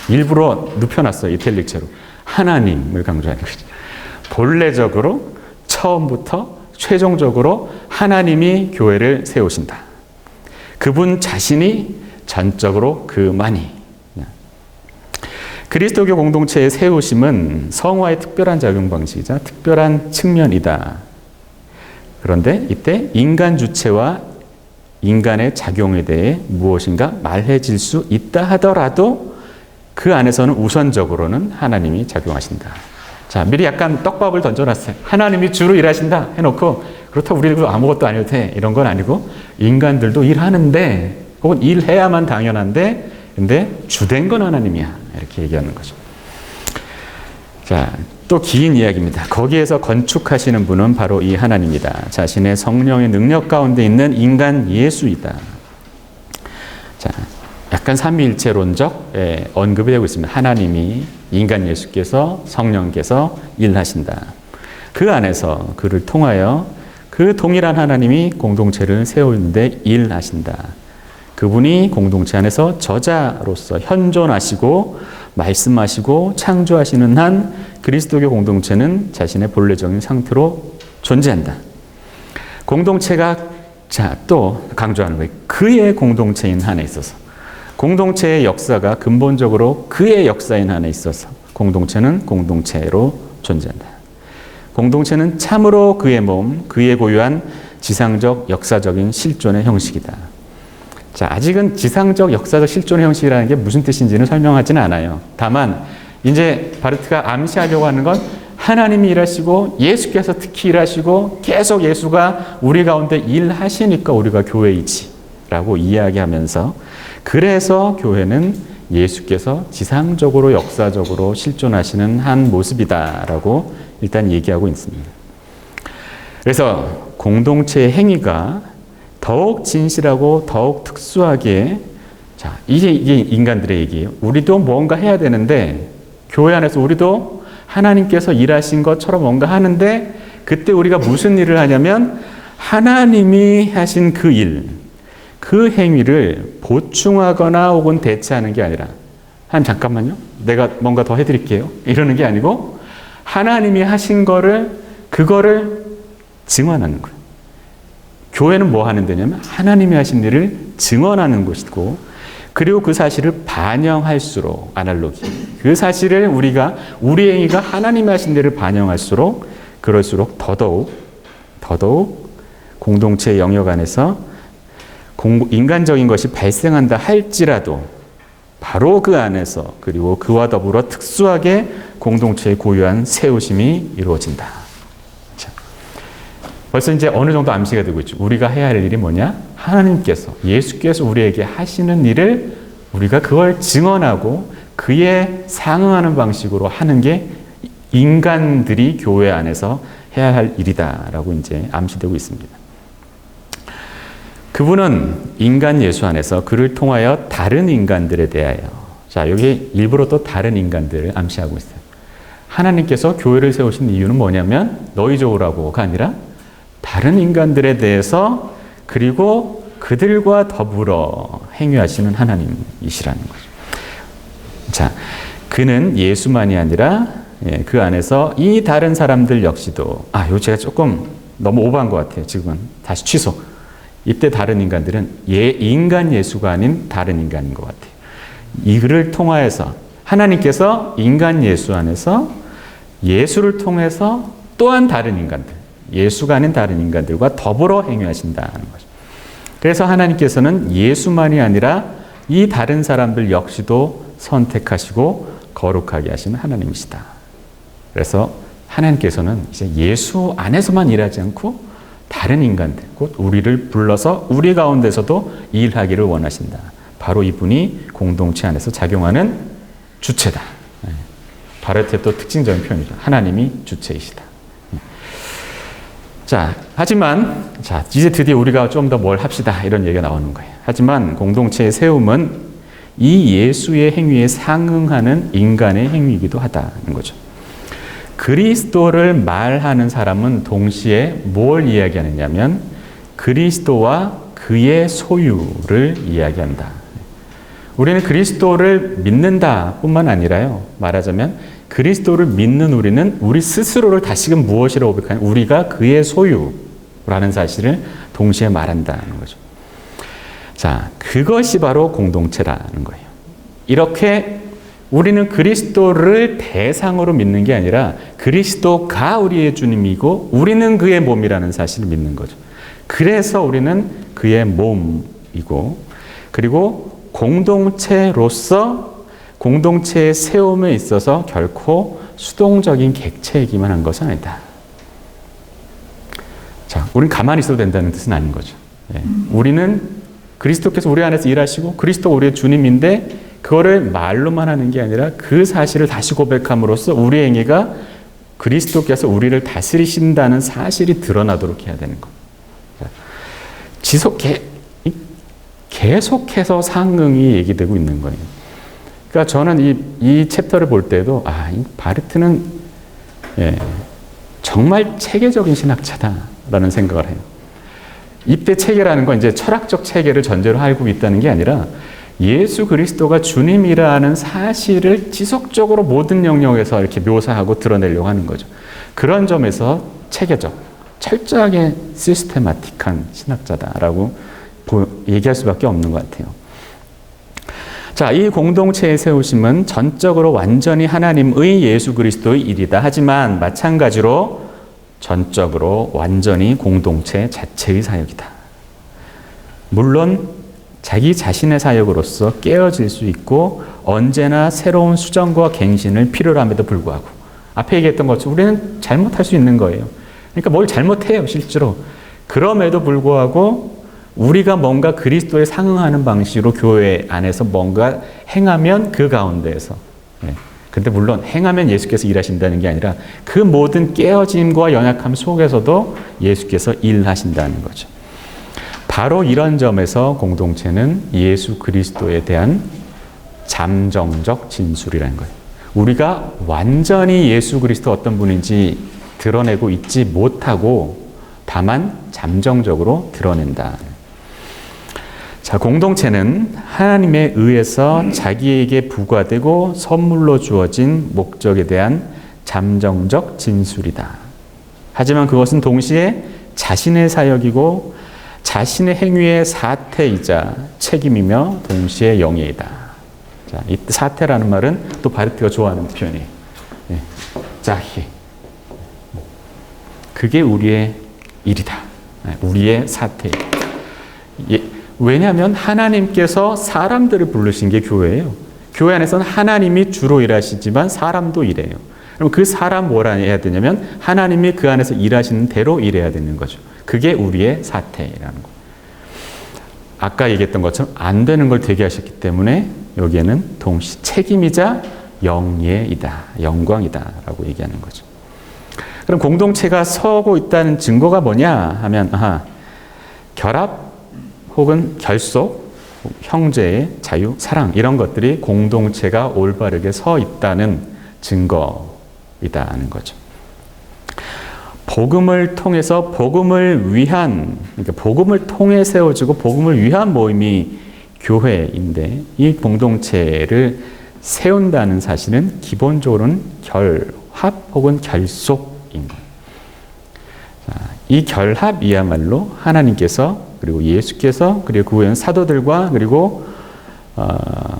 일부러 눕혀놨어요. 이탈릭체로. 하나님을 강조하는 거죠. 본래적으로, 처음부터, 최종적으로 하나님이 교회를 세우신다. 그분 자신이 전적으로 그만이. 그리스도교 공동체의 세우심은 성화의 특별한 작용 방식이자 특별한 측면이다. 그런데 이때 인간 주체와 인간의 작용에 대해 무엇인가 말해질 수 있다 하더라도 그 안에서는 우선적으로는 하나님이 작용하신다. 자, 미리 약간 떡밥을 던져놨어요. 하나님이 주로 일하신다 해놓고 그렇다고 우리도 아무것도 안 해도 돼 이런 건 아니고 인간들도 일하는데 혹은 일해야만 당연한데 근데 주된 건 하나님이야. 이렇게 얘기하는 거죠. 자, 또 긴 이야기입니다. 거기에서 건축하시는 분은 바로 이 하나님이다. 자신의 성령의 능력 가운데 있는 인간 예수이다. 자, 약간 삼위일체론적 언급이 되고 있습니다. 하나님이 인간 예수께서 성령께서 일하신다. 그 안에서 그를 통하여 그 동일한 하나님이 공동체를 세우는데 일하신다. 그분이 공동체 안에서 저자로서 현존하시고 말씀하시고 창조하시는 한 그리스도교 공동체는 자신의 본래적인 상태로 존재한다. 공동체가 또 강조하는 거예요. 그의 공동체인 한에 있어서 공동체의 역사가 근본적으로 그의 역사인 한에 있어서 공동체는 공동체로 존재한다. 공동체는 참으로 그의 몸, 그의 고유한 지상적 역사적인 실존의 형식이다. 자, 아직은 지상적 역사적 실존의 형식이라는 게 무슨 뜻인지는 설명하지는 않아요. 다만 이제 바르트가 암시하려고 하는 건 하나님이 일하시고 예수께서 특히 일하시고 계속 예수가 우리 가운데 일하시니까 우리가 교회이지 라고 이야기하면서 그래서 교회는 예수께서 지상적으로 역사적으로 실존하시는 한 모습이다라고 일단 얘기하고 있습니다. 그래서 공동체의 행위가 더욱 진실하고 더욱 특수하게 자, 이게 인간들의 얘기예요. 우리도 뭔가 해야 되는데 교회 안에서 우리도 하나님께서 일하신 것처럼 뭔가 하는데 그때 우리가 무슨 일을 하냐면 하나님이 하신 그 일, 그 행위를 보충하거나 혹은 대체하는 게 아니라 잠깐만요. 내가 뭔가 더 해드릴게요. 이러는 게 아니고 하나님이 하신 그거를 증언하는 거예요. 교회는 뭐 하는 데냐면 하나님이 하신 일을 증언하는 곳이고 그리고 그 사실을 반영할수록 아날로기 그 사실을 우리 행위가 하나님이 하신 일을 반영할수록 그럴수록 더더욱 공동체의 영역 안에서 인간적인 것이 발생한다 할지라도 바로 그 안에서 그리고 그와 더불어 특수하게 공동체의 고유한 세우심이 이루어진다. 자, 벌써 이제 어느 정도 암시가 되고 있죠. 우리가 해야 할 일이 뭐냐? 하나님께서, 예수께서 우리에게 하시는 일을 우리가 그걸 증언하고 그에 상응하는 방식으로 하는 게 인간들이 교회 안에서 해야 할 일이다라고 이제 암시되고 있습니다. 그분은 인간 예수 안에서 그를 통하여 다른 인간들에 대하여, 자, 여기 일부러 또 다른 인간들을 암시하고 있어요. 하나님께서 교회를 세우신 이유는 뭐냐면 너희 좋으라고가 아니라 다른 인간들에 대해서 그리고 그들과 더불어 행위하시는 하나님이시라는 거죠. 자, 그는 예수만이 아니라 그 안에서 이 다른 사람들 역시도, 이거 제가 조금 너무 오버한 것 같아요. 지금은 다시 취소. 이때 다른 인간들은 인간 예수가 아닌 다른 인간인 것 같아요. 이를 통하여서 하나님께서 인간 예수 안에서 예수를 통해서 또한 다른 인간들, 예수가 아닌 다른 인간들과 더불어 행위하신다는 거죠. 그래서 하나님께서는 예수만이 아니라 이 다른 사람들 역시도 선택하시고 거룩하게 하시는 하나님이시다. 그래서 하나님께서는 이제 예수 안에서만 일하지 않고 다른 인간들, 곧 우리를 불러서 우리 가운데서도 일하기를 원하신다. 바로 이분이 공동체 안에서 작용하는 주체다. 바르트의 또 특징적인 표현이죠. 하나님이 주체이시다. 자, 하지만 이제 드디어 우리가 좀 더 뭘 합시다 이런 얘기가 나오는 거예요. 하지만 공동체의 세움은 이 예수의 행위에 상응하는 인간의 행위이기도 하다는 거죠. 그리스도를 말하는 사람은 동시에 뭘 이야기하느냐면 그리스도와 그의 소유를 이야기한다. 우리는 그리스도를 믿는다 뿐만 아니라요, 말하자면 그리스도를 믿는 우리는 우리 스스로를 다시금 무엇이라고 고백하냐, 우리가 그의 소유라는 사실을 동시에 말한다는 거죠. 자, 그것이 바로 공동체라는 거예요. 이렇게 우리는 그리스도를 대상으로 믿는 게 아니라 그리스도가 우리의 주님이고 우리는 그의 몸이라는 사실을 믿는 거죠. 그래서 우리는 그의 몸이고, 그리고 공동체로서 공동체의 세움에 있어서 결코 수동적인 객체이기만 한 것은 아니다. 자, 우리는 가만히 있어도 된다는 뜻은 아닌 거죠. 우리는 그리스도께서 우리 안에서 일하시고 그리스도가 우리의 주님인데 그거를 말로만 하는 게 아니라 그 사실을 다시 고백함으로써 우리의 행위가 그리스도께서 우리를 다스리신다는 사실이 드러나도록 해야 되는 겁니다. 계속해서 상응이 얘기되고 있는 거예요. 그러니까 저는 이 챕터를 볼 때도 이 바르트는 정말 체계적인 신학자다라는 생각을 해요. 이때 체계라는 건 이제 철학적 체계를 전제로 알고 있다는 게 아니라 예수 그리스도가 주님이라는 사실을 지속적으로 모든 영역에서 이렇게 묘사하고 드러내려고 하는 거죠. 그런 점에서 체계적, 철저하게 시스테마틱한 신학자다라고 얘기할 수밖에 없는 것 같아요. 자, 이 공동체의 세우심은 전적으로 완전히 하나님의 예수 그리스도의 일이다. 하지만 마찬가지로 전적으로 완전히 공동체 자체의 사역이다. 물론 자기 자신의 사역으로서 깨어질 수 있고 언제나 새로운 수정과 갱신을 필요로 함에도 불구하고 앞에 얘기했던 것처럼 우리는 잘못할 수 있는 거예요. 그러니까 뭘 잘못해요, 실제로. 그럼에도 불구하고 우리가 뭔가 그리스도에 상응하는 방식으로 교회 안에서 뭔가 행하면 그 가운데에서, 근데 물론 행하면 예수께서 일하신다는 게 아니라 그 모든 깨어짐과 연약함 속에서도 예수께서 일하신다는 거죠. 바로 이런 점에서 공동체는 예수 그리스도에 대한 잠정적 진술이라는 거예요. 우리가 완전히 예수 그리스도 어떤 분인지 드러내고 있지 못하고 다만 잠정적으로 드러낸다. 자, 공동체는 하나님에 의해서 자기에게 부과되고 선물로 주어진 목적에 대한 잠정적 진술이다. 하지만 그것은 동시에 자신의 사역이고 자신의 행위의 사태이자 책임이며 동시에 영예이다. 자, 자, 이 사태라는 말은 또 바르트가 좋아하는 표현이에요. 예. 자히. 그게 우리의 일이다. 우리의 사태이다. 예. 왜냐하면 하나님께서 사람들을 부르신 게 교회예요. 교회 안에서는 하나님이 주로 일하시지만 사람도 일해요. 그럼 그 사람 뭐라 해야 되냐면 하나님이 그 안에서 일하시는 대로 일해야 되는 거죠. 그게 우리의 사태라는 거. 아까 얘기했던 것처럼 안 되는 걸 되게 하셨기 때문에 여기에는 동시 책임이자 영예이다. 영광이다. 라고 얘기하는 거죠. 그럼 공동체가 서고 있다는 증거가 뭐냐 하면 결합 혹은 결속, 형제의 자유, 사랑 이런 것들이 공동체가 올바르게 서 있다는 증거이다는 거죠. 복음을 통해서 복음을 위한, 그러니까 복음을 통해 세워지고 복음을 위한 모임이 교회인데 이 공동체를 세운다는 사실은 기본적으로는 결합 혹은 결속인 거예요. 이 결합이야말로 하나님께서 그리고 예수께서 그리고 그 후에는 사도들과 그리고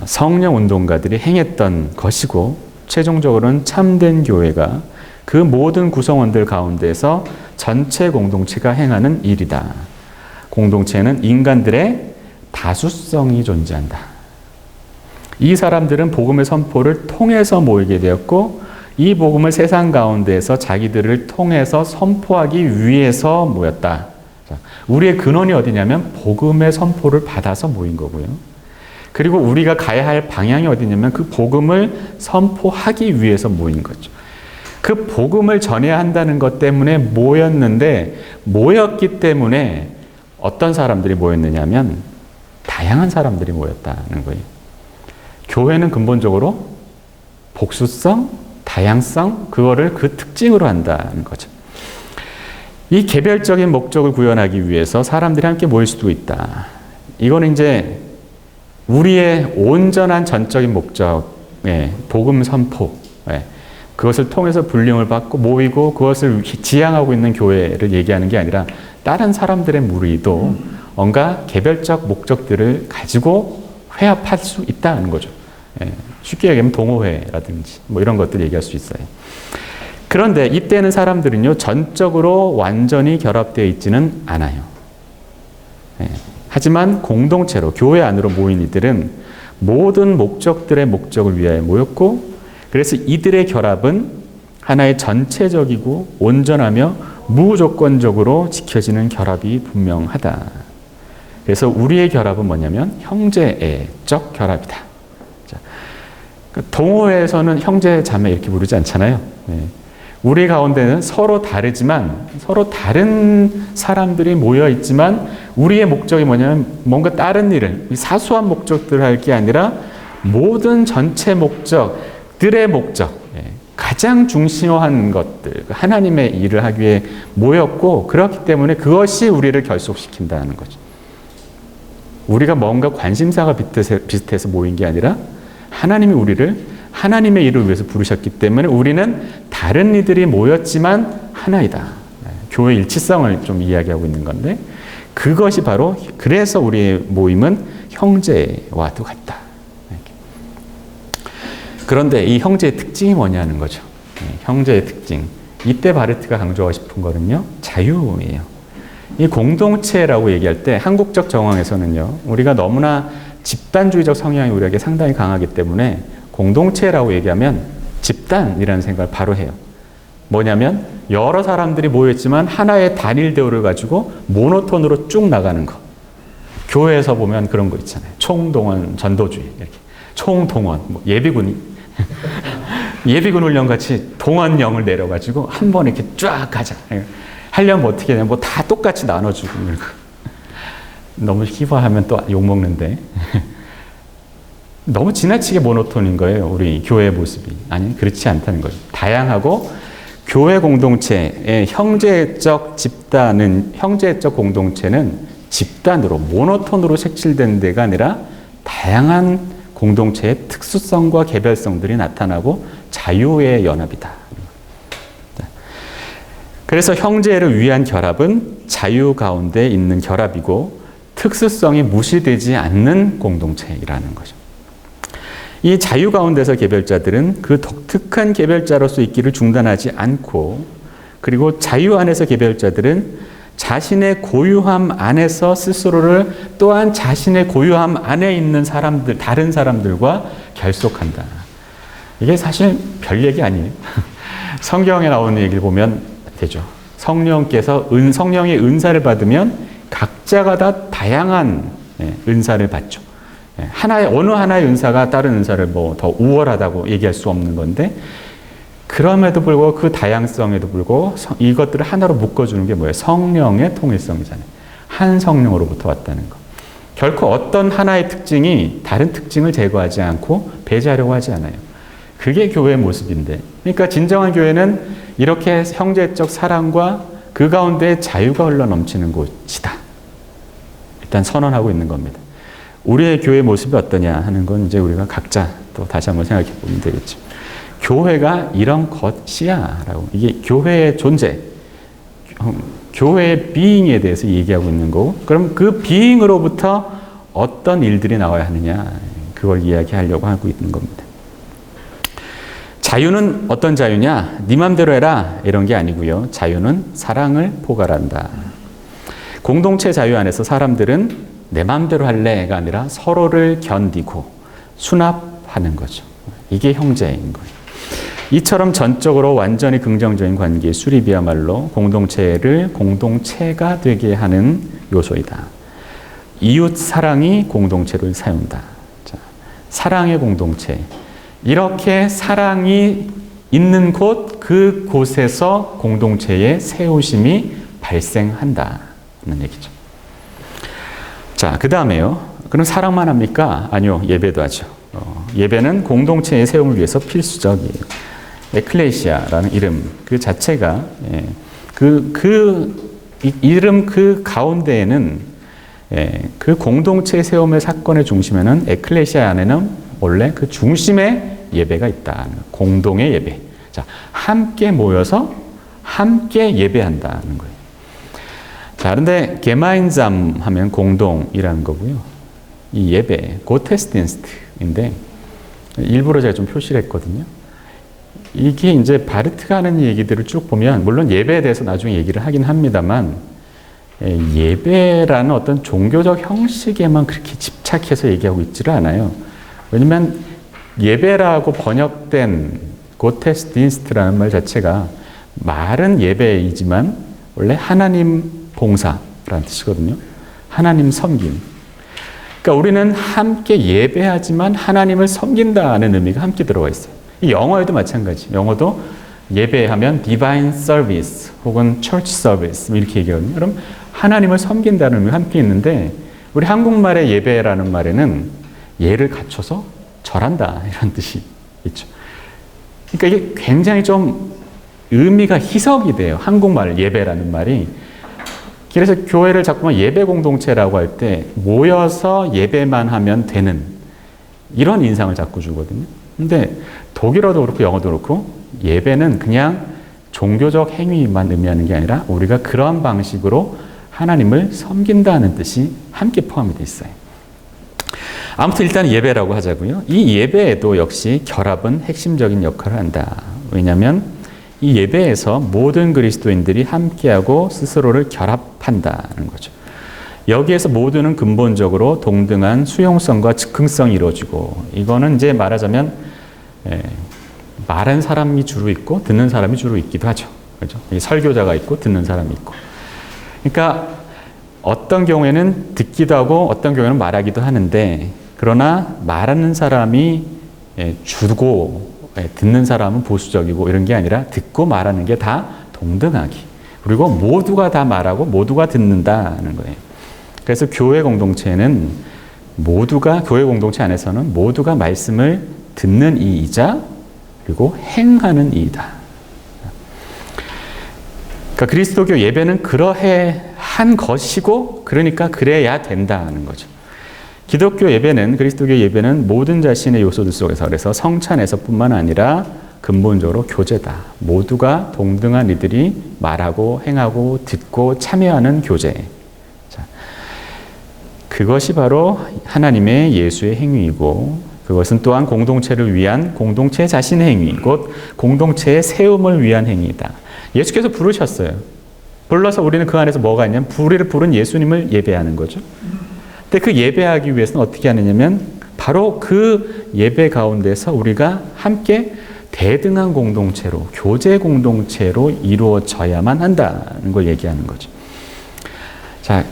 성령 운동가들이 행했던 것이고 최종적으로는 참된 교회가 그 모든 구성원들 가운데서 전체 공동체가 행하는 일이다. 공동체는 인간들의 다수성이 존재한다. 이 사람들은 복음의 선포를 통해서 모이게 되었고 이 복음을 세상 가운데에서 자기들을 통해서 선포하기 위해서 모였다. 우리의 근원이 어디냐면 복음의 선포를 받아서 모인 거고요. 그리고 우리가 가야 할 방향이 어디냐면 그 복음을 선포하기 위해서 모인 거죠. 그 복음을 전해야 한다는 것 때문에 모였는데 모였기 때문에 어떤 사람들이 모였느냐면 다양한 사람들이 모였다는 거예요. 교회는 근본적으로 복수성, 다양성, 그거를 그 특징으로 한다는 거죠. 이 개별적인 목적을 구현하기 위해서 사람들이 함께 모일 수도 있다. 이거는 이제 우리의 온전한 전적인 목적의 복음 선포, 그것을 통해서 불림을 받고 모이고 그것을 지향하고 있는 교회를 얘기하는 게 아니라 다른 사람들의 무리도 뭔가 개별적 목적들을 가지고 회합할 수 있다는 거죠. 쉽게 얘기하면 동호회라든지 뭐 이런 것들 얘기할 수 있어요. 그런데 이때는 사람들은요 전적으로 완전히 결합되어 있지는 않아요. 하지만 공동체로 교회 안으로 모인 이들은 모든 목적들의 목적을 위하여 모였고 그래서 이들의 결합은 하나의 전체적이고 온전하며 무조건적으로 지켜지는 결합이 분명하다. 그래서 우리의 결합은 뭐냐면 형제애적 결합이다. 자, 동호회에서는 형제 자매 이렇게 부르지 않잖아요. 우리 가운데는 서로 다르지만 서로 다른 사람들이 모여 있지만 우리의 목적이 뭐냐면 뭔가 다른 일을 사소한 목적들을 할 게 아니라 모든 전체 목적들의 목적, 가장 중요한 것들, 하나님의 일을 하기 위해 모였고 그렇기 때문에 그것이 우리를 결속시킨다는 거죠. 우리가 뭔가 관심사가 비슷해서 모인 게 아니라 하나님이 우리를 하나님의 일을 위해서 부르셨기 때문에 우리는 다른 이들이 모였지만 하나이다. 교회 일치성을 좀 이야기하고 있는 건데 그것이 바로 그래서 우리의 모임은 형제와도 같다. 그런데 이 형제의 특징이 뭐냐는 거죠. 형제의 특징. 이때 바르트가 강조하고 싶은 거는요. 자유예요. 이 공동체라고 얘기할 때 한국적 정황에서는요. 우리가 너무나 집단주의적 성향이 우리에게 상당히 강하기 때문에 공동체라고 얘기하면 집단이라는 생각을 바로 해요. 뭐냐면 여러 사람들이 모였지만 하나의 단일 대우를 가지고 모노톤으로 쭉 나가는 거. 교회에서 보면 그런 거 있잖아요. 총동원 전도주의 이렇게 총동원 뭐 예비군이 예비군 훈련 같이 동원령을 내려가지고 한 번에 이렇게 쫙 가자. 하려면 어떻게 되냐 뭐 다 똑같이 나눠주고 너무 희화하면 또 욕먹는데 너무 지나치게 모노톤인 거예요. 우리 교회의 모습이. 아니 그렇지 않다는 거죠. 다양하고 교회 공동체의 형제적 집단은 형제적 공동체는 집단으로 모노톤으로 색칠된 데가 아니라 다양한 공동체의 특수성과 개별성들이 나타나고 자유의 연합이다. 그래서 형제를 위한 결합은 자유 가운데 있는 결합이고 특수성이 무시되지 않는 공동체이라는 거죠. 이 자유 가운데서 개별자들은 그 독특한 개별자로서 있기를 중단하지 않고, 그리고 자유 안에서 개별자들은 자신의 고유함 안에서 스스로를 또한 자신의 고유함 안에 있는 사람들, 다른 사람들과 결속한다. 이게 사실 별 얘기 아니에요. 성경에 나오는 얘기를 보면 되죠. 성령의 은사를 받으면 각자가 다 다양한 은사를 받죠. 어느 하나의 은사가 다른 은사를 더 우월하다고 얘기할 수 없는 건데, 그럼에도 불구하고 그 다양성에도 불구하고 이것들을 하나로 묶어주는 게 뭐예요? 성령의 통일성이잖아요. 한 성령으로부터 왔다는 거. 결코 어떤 하나의 특징이 다른 특징을 제거하지 않고 배제하려고 하지 않아요. 그게 교회의 모습인데, 그러니까 진정한 교회는 이렇게 형제적 사랑과 그 가운데 자유가 흘러넘치는 곳이다. 일단 선언하고 있는 겁니다. 우리의 교회 모습이 어떠냐 하는 건 이제 우리가 각자 또 다시 한번 생각해 보면 되겠죠. 교회가 이런 것이야 라고, 이게 교회의 존재, 교회의 비잉에 대해서 얘기하고 있는 거고, 그럼 그 비잉으로부터 어떤 일들이 나와야 하느냐, 그걸 이야기하려고 하고 있는 겁니다. 자유는 어떤 자유냐? 네 맘대로 해라 이런 게 아니고요. 자유는 사랑을 포괄한다. 공동체 자유 안에서 사람들은 내 맘대로 할래가 아니라 서로를 견디고 수납하는 거죠. 이게 형제인 거예요. 이처럼 전적으로 완전히 긍정적인 관계의 수립이야말로 공동체를 공동체가 되게 하는 요소이다. 이웃 사랑이 공동체를 세운다. 자, 사랑의 공동체. 이렇게 사랑이 있는 곳, 그 곳에서 공동체의 세우심이 발생한다는 얘기죠. 자, 그 다음에요. 그럼 사랑만 합니까? 아니요, 예배도 하죠. 예배는 공동체의 세움을 위해서 필수적이에요. 에클레시아라는 이름 그 자체가 이름 그 가운데에는 그 공동체의 세움의 사건의 중심에는 에클레시아 안에는 원래 그 중심에 예배가 있다. 공동의 예배. 자, 함께 모여서 함께 예배한다는 거예요. 자, 그런데 게마인잠 하면 공동이라는 거고요. 이 예배, 고테스딘스트인데 일부러 제가 좀 표시를 했거든요. 이게 이제 바르트가 하는 얘기들을 쭉 보면, 물론 예배에 대해서 나중에 얘기를 하긴 합니다만, 예배라는 어떤 종교적 형식에만 그렇게 집착해서 얘기하고 있지를 않아요. 왜냐면 예배라고 번역된 고테스딘스트라는 말 자체가 말은 예배이지만 원래 하나님 봉사라는 뜻이거든요. 하나님 섬김. 그러니까 우리는 함께 예배하지만 하나님을 섬긴다는 의미가 함께 들어가 있어요. 영어에도 마찬가지. 영어도 예배하면 divine service 혹은 church service 이렇게 얘기하거든요. 그럼 하나님을 섬긴다는 의미가 함께 있는데, 우리 한국말의 예배라는 말에는 예를 갖춰서 절한다 이런 뜻이 있죠. 그러니까 이게 굉장히 좀 의미가 희석이 돼요. 한국말 예배라는 말이. 그래서 교회를 자꾸만 예배 공동체라고 할 때 모여서 예배만 하면 되는 이런 인상을 자꾸 주거든요. 근데 독일어도 그렇고 영어도 그렇고 예배는 그냥 종교적 행위만 의미하는 게 아니라 우리가 그런 방식으로 하나님을 섬긴다는 뜻이 함께 포함이 되어 있어요. 아무튼 일단 예배라고 하자고요. 이 예배에도 역시 결합은 핵심적인 역할을 한다. 왜냐하면 이 예배에서 모든 그리스도인들이 함께하고 스스로를 결합한다는 거죠. 여기에서 모두는 근본적으로 동등한 수용성과 즉흥성이 이루어지고, 이거는 이제 말하자면 말하는 사람이 주로 있고 듣는 사람이 주로 있기도 하죠. 그렇죠? 설교자가 있고 듣는 사람이 있고. 그러니까 어떤 경우에는 듣기도 하고 어떤 경우에는 말하기도 하는데, 그러나 말하는 사람이 주고 듣는 사람은 보수적이고 이런 게 아니라 듣고 말하는 게 다 동등하기. 그리고 모두가 다 말하고 모두가 듣는다는 거예요. 그래서 교회 공동체는 교회 공동체 안에서는 모두가 말씀을 듣는 이이자 그리고 행하는 이이다. 그러니까 그리스도교 예배는 그러해 한 것이고, 그러니까 그래야 된다는 거죠. 기독교 예배는, 그리스도교 예배는 모든 자신의 요소들 속에서, 그래서 성찬에서뿐만 아니라 근본적으로 교제다. 모두가 동등한 이들이 말하고 행하고 듣고 참여하는 교제. 자, 그것이 바로 하나님의 예수의 행위이고, 그것은 또한 공동체를 위한 공동체 자신의 행위, 곧 공동체의 세움을 위한 행위이다. 예수께서 부르셨어요. 불러서 우리는 그 안에서 뭐가 있냐면 우리를 부른 예수님을 예배하는 거죠. 근데 그 예배하기 위해서는 어떻게 하느냐면 바로 그 예배 가운데서 우리가 함께 대등한 공동체로, 교제 공동체로 이루어져야만 한다는 걸 얘기하는 거죠. 자,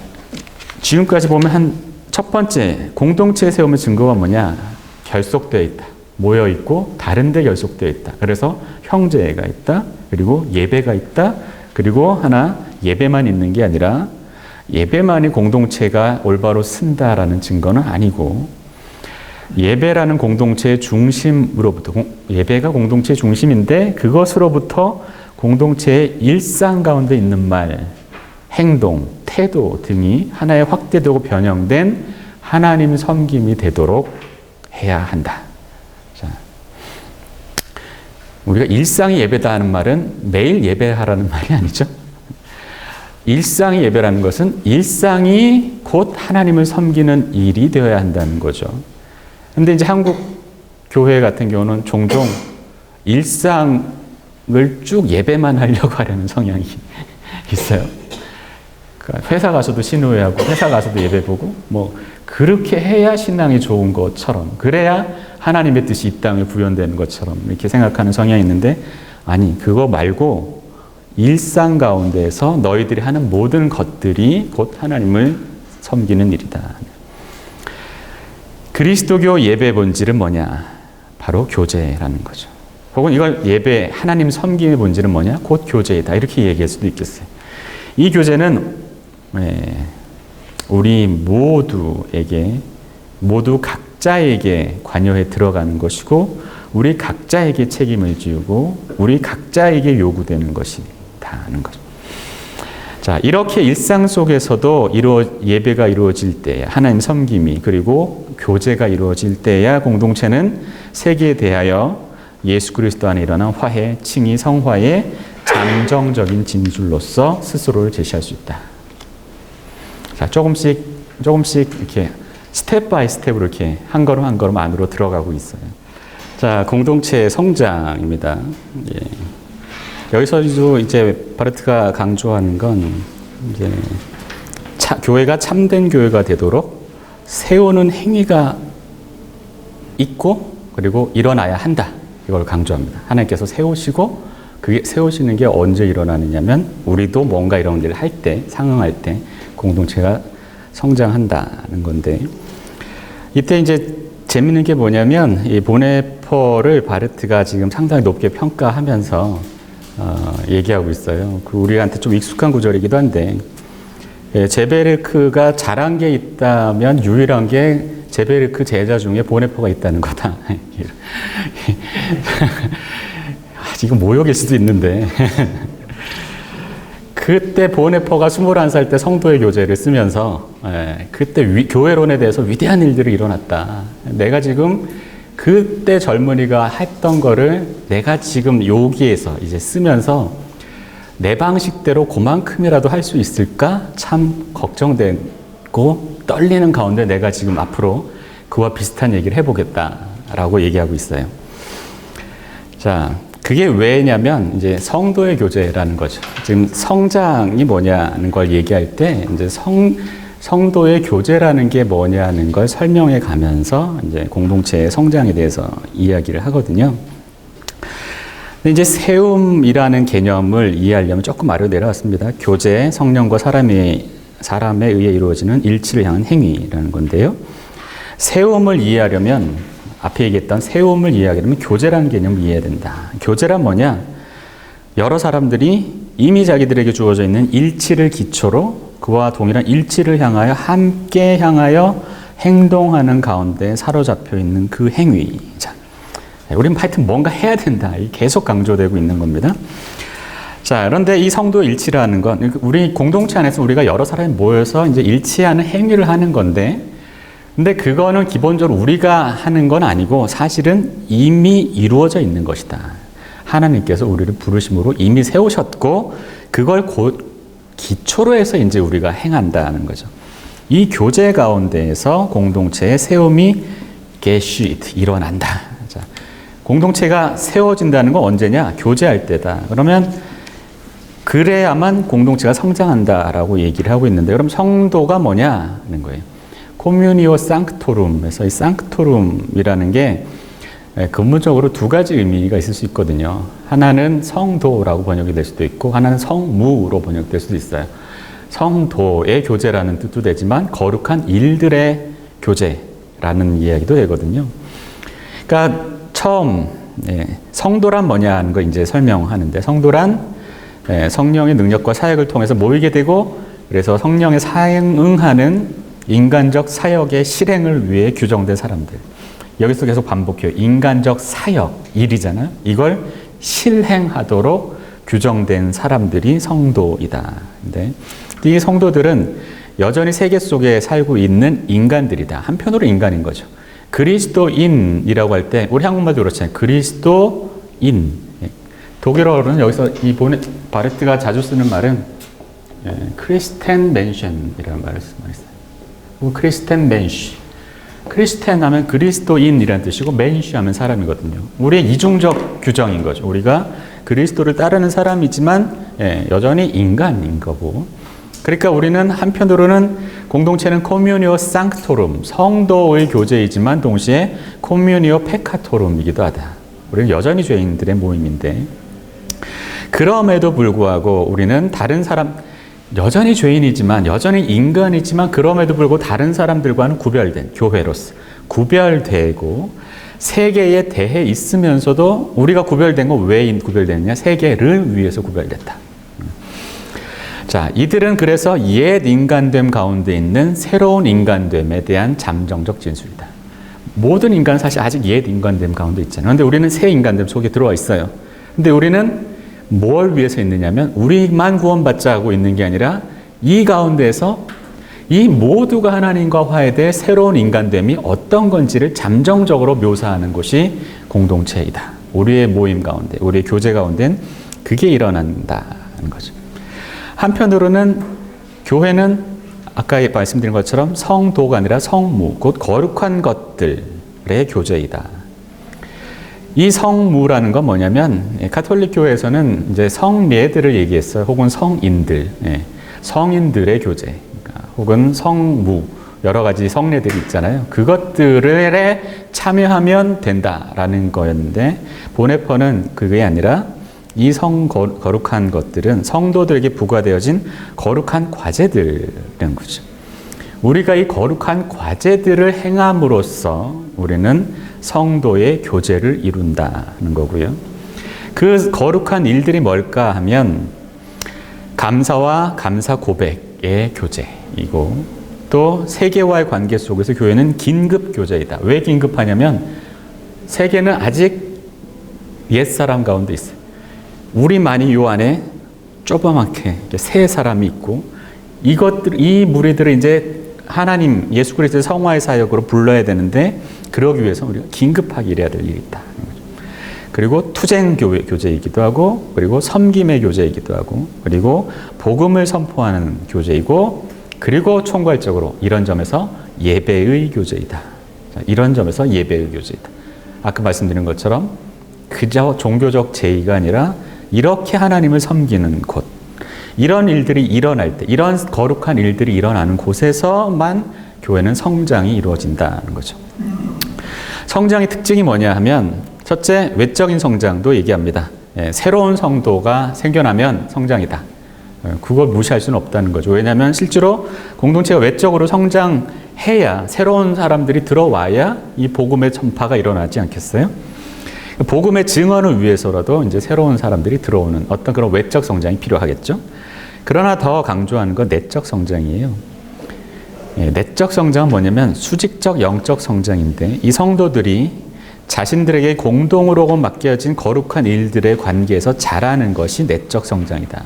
지금까지 보면 한 첫 번째 공동체의 세움의 증거가 뭐냐? 결속되어 있다. 모여 있고 다른 데 결속되어 있다. 그래서 형제가 있다. 그리고 예배가 있다. 그리고 하나 예배만 있는 게 아니라 예배만이 공동체가 올바로 쓴다라는 증거는 아니고 예배라는 공동체의 중심으로부터 예배가 공동체의 중심인데 그것으로부터 공동체의 일상 가운데 있는 말, 행동, 태도 등이 하나의 확대되고 변형된 하나님 섬김이 되도록 해야 한다. 자, 우리가 일상이 예배다 하는 말은 매일 예배하라는 말이 아니죠. 일상이 예배라는 것은 일상이 곧 하나님을 섬기는 일이 되어야 한다는 거죠. 근데 이제 한국 교회 같은 경우는 종종 일상을 쭉 예배만 하려고 하려는 성향이 있어요. 그러니까 회사 가서도 신우회하고 회사 가서도 예배 보고 뭐 그렇게 해야 신앙이 좋은 것처럼 그래야 하나님의 뜻이 이 땅에 구현되는 것처럼 이렇게 생각하는 성향이 있는데 아니 그거 말고 일상 가운데서 너희들이 하는 모든 것들이 곧 하나님을 섬기는 일이다. 그리스도교 예배 본질은 뭐냐? 바로 교제라는 거죠. 혹은 이걸 예배 하나님 섬김의 본질은 뭐냐? 곧 교제이다. 이렇게 얘기할 수도 있겠어요. 이 교제는 우리 모두에게 모두 각자에게 관여해 들어가는 것이고 우리 각자에게 책임을 지우고 우리 각자에게 요구되는 것이다는 거죠. 자, 이렇게 일상 속에서도 예배가 이루어질 때 하나님 섬김이 그리고 교제가 이루어질 때야 공동체는 세계에 대하여 예수 그리스도 안에 일어난 화해, 칭의, 성화의 잠정적인 진술로서 스스로를 제시할 수 있다. 자, 조금씩 이렇게 스텝 바이 스텝으로 이렇게 한 걸음 한 걸음 안으로 들어가고 있어요. 자, 공동체의 성장입니다. 예. 여기서도 이제 바르트가 강조하는 건 이제 교회가 참된 교회가 되도록 세우는 행위가 있고 그리고 일어나야 한다. 이걸 강조합니다. 하나님께서 세우시고 그게 세우시는 게 언제 일어나느냐면 우리도 뭔가 이런 일을 할 때, 상응할 때 공동체가 성장한다는 건데 이때 이제 재밌는 게 뭐냐면 이 보네퍼를 바르트가 지금 상당히 높게 평가하면서 얘기하고 있어요. 그 우리한테 좀 익숙한 구절이기도 한데 제베르크가 잘한 게 있다면 유일한 게 제베르크 제자 중에 보네퍼가 있다는 거다. 지금 모욕일 수도 있는데 그때 보네퍼가 21살 때 성도의 교제를 쓰면서 그때 교회론에 대해서 위대한 일들이 일어났다. 내가 지금 그때 젊은이가 했던 거를 내가 지금 여기에서 이제 쓰면서 내 방식대로 그만큼이라도 할 수 있을까? 참 걱정되고 떨리는 가운데 내가 지금 앞으로 그와 비슷한 얘기를 해보겠다라고 얘기하고 있어요. 자, 그게 왜냐면 이제 성도의 교제라는 거죠. 지금 성장이 뭐냐는 걸 얘기할 때 이제 성도의 교제라는 게 뭐냐는 걸 설명해 가면서 이제 공동체의 성장에 대해서 이야기를 하거든요. 근데 이제 세움이라는 개념을 이해하려면 조금 아래로 내려왔습니다. 교제, 성령과 사람에 의해 이루어지는 일치를 향한 행위라는 건데요. 세움을 이해하려면 앞에 얘기했던 세움을 이해하려면 교제라는 개념을 이해해야 된다. 교제란 뭐냐? 여러 사람들이 이미 자기들에게 주어져 있는 일치를 기초로 그와 동일한 일치를 향하여 함께 향하여 행동하는 가운데 사로잡혀 있는 그 행위. 자, 우리는 하여튼 뭔가 해야 된다. 계속 강조되고 있는 겁니다. 자, 그런데 이 성도 일치라는 건 우리 공동체 안에서 우리가 여러 사람이 모여서 이제 일치하는 행위를 하는 건데 근데 그거는 기본적으로 우리가 하는 건 아니고 사실은 이미 이루어져 있는 것이다. 하나님께서 우리를 부르심으로 이미 세우셨고 그걸 기초로 해서 이제 우리가 행한다는 거죠. 이 교제 가운데에서 공동체의 세움이 개시트 일어난다. 자, 공동체가 세워진다는 건 언제냐? 교제할 때다. 그러면 그래야만 공동체가 성장한다라고 얘기를 하고 있는데, 그럼 성도가 뭐냐 하는 거예요. 코뮤니오 상크토룸에서 이 상크토룸이라는 게 근본적으로 두 가지 의미가 있을 수 있거든요. 하나는 성도라고 번역이 될 수도 있고, 하나는 성무로 번역될 수도 있어요. 성도의 교제라는 뜻도 되지만 거룩한 일들의 교제라는 이야기도 되거든요. 그러니까 처음 성도란 뭐냐 하는 거 이제 설명하는데, 성도란 성령의 능력과 사역을 통해서 모이게 되고, 그래서 성령의 사응하는 인간적 사역의 실행을 위해 규정된 사람들. 여기서 계속 반복해요. 인간적 사역, 일이잖아요. 이걸 실행하도록 규정된 사람들이 성도이다. 근데 이 성도들은 여전히 세계 속에 살고 있는 인간들이다. 한편으로 인간인 거죠. 그리스도인이라고 할 때, 우리 한국말도 그렇잖아요. 그리스도인. 독일어로는 여기서 이 바레트가 자주 쓰는 말은 크리스텐 멘션이라는 말을 써요. 크리스텐 멘시. 크리스텐 하면 그리스도인이라는 뜻이고, 멘시 하면 사람이거든요. 우리의 이중적 규정인 거죠. 우리가 그리스도를 따르는 사람이지만 여전히 인간인 거고. 그러니까 우리는 한편으로는 공동체는 코뮤니오 상크토룸, 성도의 교제이지만 동시에 코뮤니오 페카토룸이기도 하다. 우리는 여전히 죄인들의 모임인데, 그럼에도 불구하고 우리는 다른 사람, 여전히 죄인이지만, 여전히 인간이지만, 그럼에도 불구하고 다른 사람들과는 구별된 교회로서 구별되고, 세계에 대해 있으면서도 우리가 구별된 건 왜 구별됐냐? 세계를 위해서 구별됐다. 자, 이들은 그래서 옛 인간됨 가운데 있는 새로운 인간됨에 대한 잠정적 진술이다. 모든 인간은 사실 아직 옛 인간됨 가운데 있잖아요. 그런데 우리는 새 인간됨 속에 들어와 있어요. 근데 우리는 뭘 위해서 있느냐면, 우리만 구원받자 하고 있는 게 아니라 이 가운데서 이 모두가 하나님과 화해될 새로운 인간됨이 어떤 건지를 잠정적으로 묘사하는 것이 공동체이다. 우리의 모임 가운데, 우리의 교제 가운데는 그게 일어난다는 거죠. 한편으로는 교회는 아까 말씀드린 것처럼 성도가 아니라 성무, 곧 거룩한 것들의 교제이다. 이 성무라는 건 뭐냐면, 가톨릭 교회에서는 이제 성례들을 얘기했어요. 혹은 성인들, 성인들의 교제, 혹은 성무, 여러 가지 성례들이 있잖아요. 그것들에 참여하면 된다라는 거였는데, 보네퍼는 그게 아니라 이 거룩한 것들은 성도들에게 부과되어진 거룩한 과제들이라는 거죠. 우리가 이 거룩한 과제들을 행함으로써 우리는 성도의 교제를 이룬다는 거고요. 그 거룩한 일들이 뭘까 하면, 감사와 감사 고백의 교제이고, 또 세계와의 관계 속에서 교회는 긴급 교제이다. 왜 긴급하냐면, 세계는 아직 옛사람 가운데 있어요. 우리만이 요 안에 조그맣게 세 사람이 있고, 이 무리들을 이제 하나님 예수 그리스도의 성화의 사역으로 불러야 되는데, 그러기 위해서 우리가 긴급하게 일해야 될 일이 있다. 그리고 투쟁 교제이기도 하고, 그리고 섬김의 교제이기도 하고, 그리고 복음을 선포하는 교제이고, 그리고 총괄적으로 이런 점에서 예배의 교제이다. 이런 점에서 예배의 교제이다. 아까 말씀드린 것처럼 그저 종교적 제의가 아니라 이렇게 하나님을 섬기는 곳, 이런 일들이 일어날 때, 이런 거룩한 일들이 일어나는 곳에서만 교회는 성장이 이루어진다는 거죠. 성장의 특징이 뭐냐 하면, 첫째, 외적인 성장도 얘기합니다. 새로운 성도가 생겨나면 성장이다. 그걸 무시할 수는 없다는 거죠. 왜냐하면 실제로 공동체가 외적으로 성장해야, 새로운 사람들이 들어와야 이 복음의 전파가 일어나지 않겠어요? 복음의 증언을 위해서라도 이제 새로운 사람들이 들어오는 어떤 그런 외적 성장이 필요하겠죠. 그러나 더 강조하는 건 내적 성장이에요. 내적 성장은 뭐냐면 수직적 영적 성장인데, 이 성도들이 자신들에게 공동으로 맡겨진 거룩한 일들의 관계에서 자라는 것이 내적 성장이다.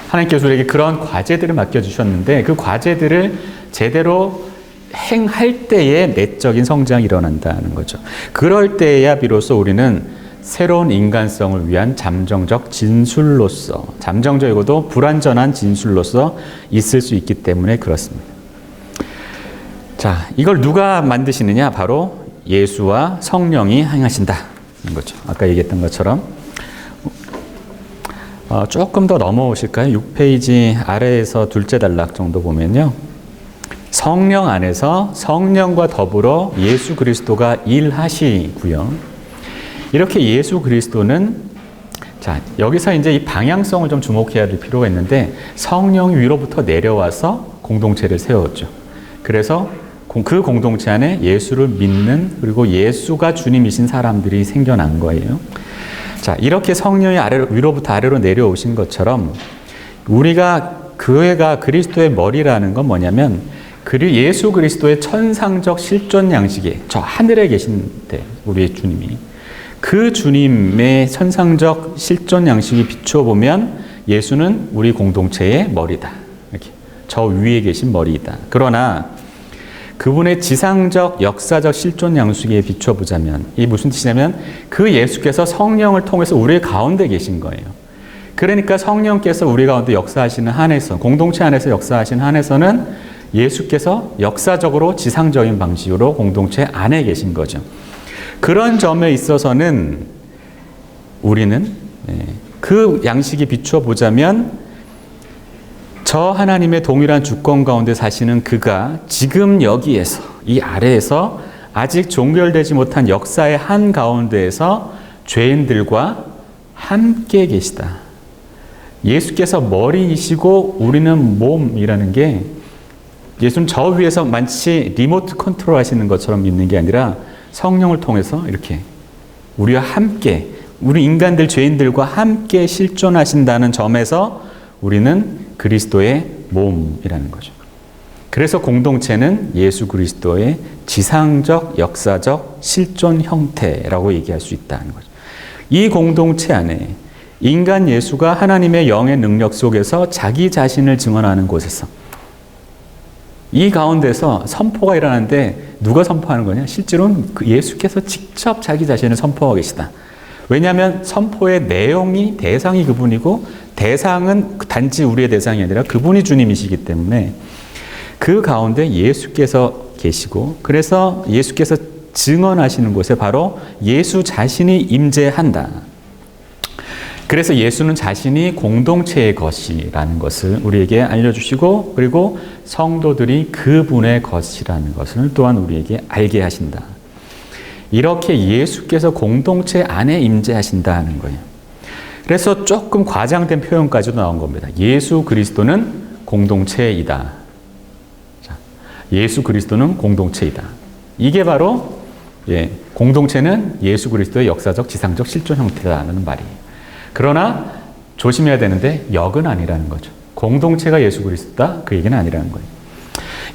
하나님께서 우리에게 그런 과제들을 맡겨주셨는데, 그 과제들을 제대로 행할 때에 내적인 성장이 일어난다는 거죠. 그럴 때야 비로소 우리는 새로운 인간성을 위한 잠정적 진술로서, 잠정적이고도 불완전한 진술로서 있을 수 있기 때문에 그렇습니다. 자, 이걸 누가 만드시느냐? 바로 예수와 성령이 행하신다는 거죠. 아까 얘기했던 것처럼 조금 더 넘어오실까요? 6페이지 아래에서 둘째 단락 정도 보면요. 성령 안에서 성령과 더불어 예수 그리스도가 일하시고요. 이렇게 예수 그리스도는 자, 여기서 이제 이 방향성을 좀 주목해야 될 필요가 있는데 성령이 위로부터 내려와서 공동체를 세웠죠. 그래서 그 공동체 안에 예수를 믿는 그리고 예수가 주님이신 사람들이 생겨난 거예요. 자, 이렇게 성령이 위로부터 아래로 내려오신 것처럼 우리가 교회가 그리스도의 머리라는 건 뭐냐면 예수 그리스도의 천상적 실존 양식에 저 하늘에 계신데 우리의 주님이 그 주님의 천상적 실존 양식이 비춰보면 예수는 우리 공동체의 머리다. 이렇게 저 위에 계신 머리이다. 그러나 그분의 지상적 역사적 실존 양식에 비춰보자면 이게 무슨 뜻이냐면 그 예수께서 성령을 통해서 우리 가운데 계신 거예요. 그러니까 성령께서 우리 가운데 역사하시는 한에서 공동체 안에서 역사하시는 한에서는 예수께서 역사적으로 지상적인 방식으로 공동체 안에 계신 거죠. 그런 점에 있어서는 우리는 그 양식이 비춰보자면 저 하나님의 동일한 주권 가운데 사시는 그가 지금 여기에서 이 아래에서 아직 종결되지 못한 역사의 한 가운데에서 죄인들과 함께 계시다. 예수께서 머리이시고 우리는 몸이라는 게 예수는 저 위에서 마치 리모트 컨트롤 하시는 것처럼 있는 게 아니라 성령을 통해서 이렇게 우리와 함께 우리 인간들 죄인들과 함께 실존하신다는 점에서 우리는 그리스도의 몸이라는 거죠. 그래서 공동체는 예수 그리스도의 지상적 역사적 실존 형태라고 얘기할 수 있다는 거죠. 이 공동체 안에 인간 예수가 하나님의 영의 능력 속에서 자기 자신을 증언하는 곳에서 이 가운데서 선포가 일어나는데 누가 선포하는 거냐? 실제로는 예수께서 직접 자기 자신을 선포하고 계시다. 왜냐하면 선포의 내용이 대상이 그분이고 대상은 단지 우리의 대상이 아니라 그분이 주님이시기 때문에 그 가운데 예수께서 계시고 그래서 예수께서 증언하시는 곳에 바로 예수 자신이 임재한다. 그래서 예수는 자신이 공동체의 것이라는 것을 우리에게 알려주시고 그리고 성도들이 그분의 것이라는 것을 또한 우리에게 알게 하신다. 이렇게 예수께서 공동체 안에 임재하신다는 거예요. 그래서 조금 과장된 표현까지도 나온 겁니다. 예수 그리스도는 공동체이다. 자, 예수 그리스도는 공동체이다. 이게 바로 공동체는 예수 그리스도의 역사적 지상적 실존 형태라는 말이에요. 그러나 조심해야 되는데 역은 아니라는 거죠. 공동체가 예수 그리스도다 그 얘기는 아니라는 거예요.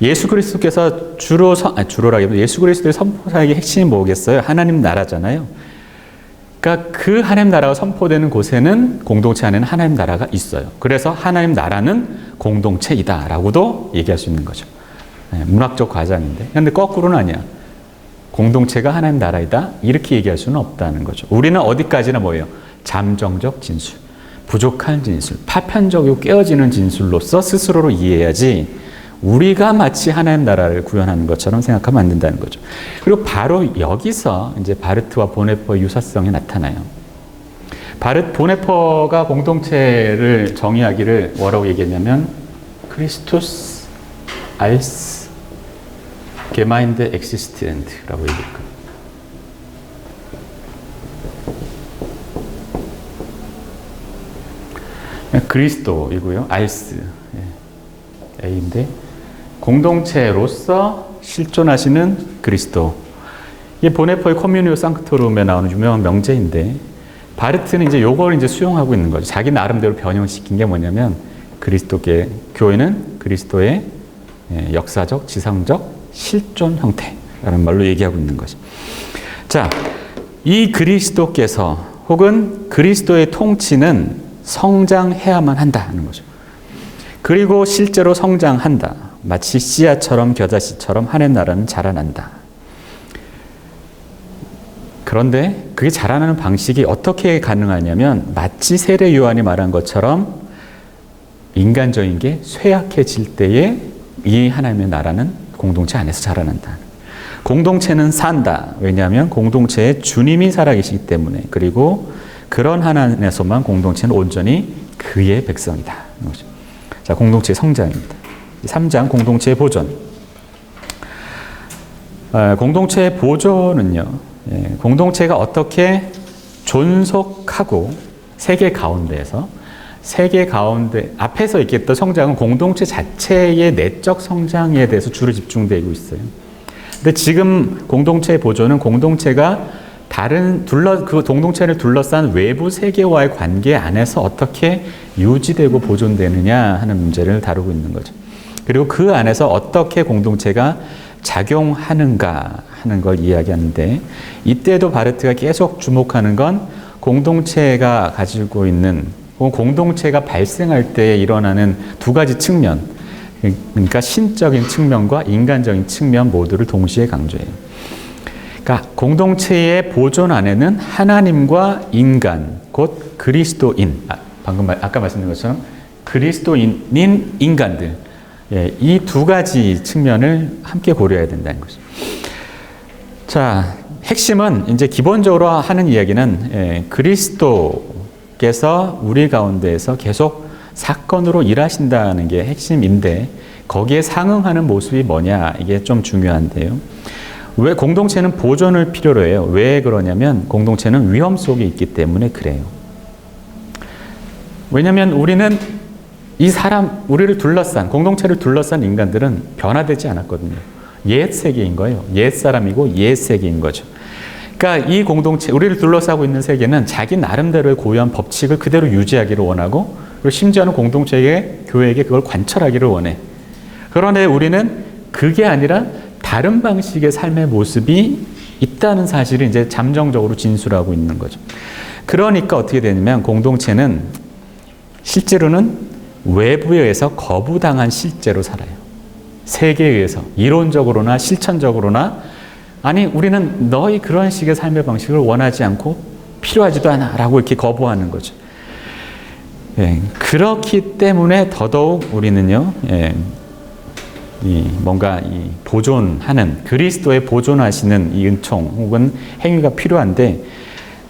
예수 그리스도께서 주로라기보다 예수 그리스도의 선포사역의 핵심이 뭐겠어요? 하나님 나라잖아요. 그러니까 그 하나님 나라가 선포되는 곳에는 공동체 안에는 하나님 나라가 있어요. 그래서 하나님 나라는 공동체이다라고도 얘기할 수 있는 거죠. 문학적 과장인데. 그런데 거꾸로는 아니야. 공동체가 하나님 나라이다 이렇게 얘기할 수는 없다는 거죠. 우리는 어디까지나 뭐예요? 잠정적 진술, 부족한 진술, 파편적이고 깨어지는 진술로서 스스로를 이해해야지 우리가 마치 하나님 나라를 구현하는 것처럼 생각하면 안 된다는 거죠. 그리고 바로 여기서 이제 바르트와 보네퍼의 유사성이 나타나요. 보네퍼가 공동체를 정의하기를 뭐라고 얘기했냐면 크리스투스 알스 게마인드 엑시스텐트라고 얘기했거든요. 그리스도이고요. 알스 A인데 공동체로서 실존하시는 그리스도. 이게 보네퍼의 커뮤니오 상크토룸에 나오는 유명한 명제인데 바르트는 이제 요걸 이제 수용하고 있는 거죠. 자기 나름대로 변형시킨 게 뭐냐면 그리스도께 교회는 그리스도의 역사적 지상적 실존 형태라는 말로 얘기하고 있는 거죠. 자, 이 그리스도께서 혹은 그리스도의 통치는 성장해야만 한다는 거죠. 그리고 실제로 성장한다. 마치 씨앗처럼 겨자씨처럼 하나님 나라는 자라난다. 그런데 그게 자라나는 방식이 어떻게 가능하냐면 마치 세례 요한이 말한 것처럼 인간적인 게 쇠약해질 때에 이 하나님의 나라는 공동체 안에서 자라난다. 공동체는 산다. 왜냐하면 공동체에 주님이 살아계시기 때문에. 그리고 그런 하나님에서만 공동체는 온전히 그의 백성이다. 자, 공동체의 성장입니다. 3장 공동체의 보존. 공동체의 보존은요, 공동체가 어떻게 존속하고 세계 가운데 앞에서 얘기했던 성장은 공동체 자체의 내적 성장에 대해서 주로 집중되고 있어요. 근데 지금 공동체의 보존은 공동체가 그 공동체를 둘러싼 외부 세계와의 관계 안에서 어떻게 유지되고 보존되느냐 하는 문제를 다루고 있는 거죠. 그리고 그 안에서 어떻게 공동체가 작용하는가 하는 걸 이야기하는데, 이때도 바르트가 계속 주목하는 건 공동체가 가지고 있는, 공동체가 발생할 때 일어나는 두 가지 측면, 그러니까 신적인 측면과 인간적인 측면 모두를 동시에 강조해요. 그러니까 공동체의 보존 안에는 하나님과 인간, 곧 그리스도인, 아까 말씀드린 것처럼 그리스도인인 인간들, 이 두 가지 측면을 함께 고려해야 된다는 거죠. 자, 핵심은 이제 기본적으로 하는 이야기는 그리스도께서 우리 가운데에서 계속 사건으로 일하신다는 게 핵심인데, 거기에 상응하는 모습이 뭐냐, 이게 좀 중요한데요. 왜 공동체는 보존을 필요로 해요? 왜 그러냐면 공동체는 위험 속에 있기 때문에 그래요. 왜냐하면 우리는 우리를 둘러싼, 공동체를 둘러싼 인간들은 변화되지 않았거든요. 옛 세계인 거예요. 옛 사람이고 옛 세계인 거죠. 그러니까 이 공동체, 우리를 둘러싸고 있는 세계는 자기 나름대로의 고유한 법칙을 그대로 유지하기를 원하고, 그리고 심지어는 공동체에게, 교회에게 그걸 관철하기를 원해. 그런데 우리는 그게 아니라 다른 방식의 삶의 모습이 있다는 사실을 이제 잠정적으로 진술하고 있는 거죠. 그러니까 어떻게 되냐면 공동체는 실제로는 외부에 의해서 거부당한 실제로 살아요. 세계에 의해서 이론적으로나 실천적으로나, 아니 우리는 너희 그런 식의 삶의 방식을 원하지 않고 필요하지도 않아 라고 이렇게 거부하는 거죠. 그렇기 때문에 더더욱 우리는요, 뭔가 보존하는, 그리스도의 보존하시는 이 은총 혹은 행위가 필요한데,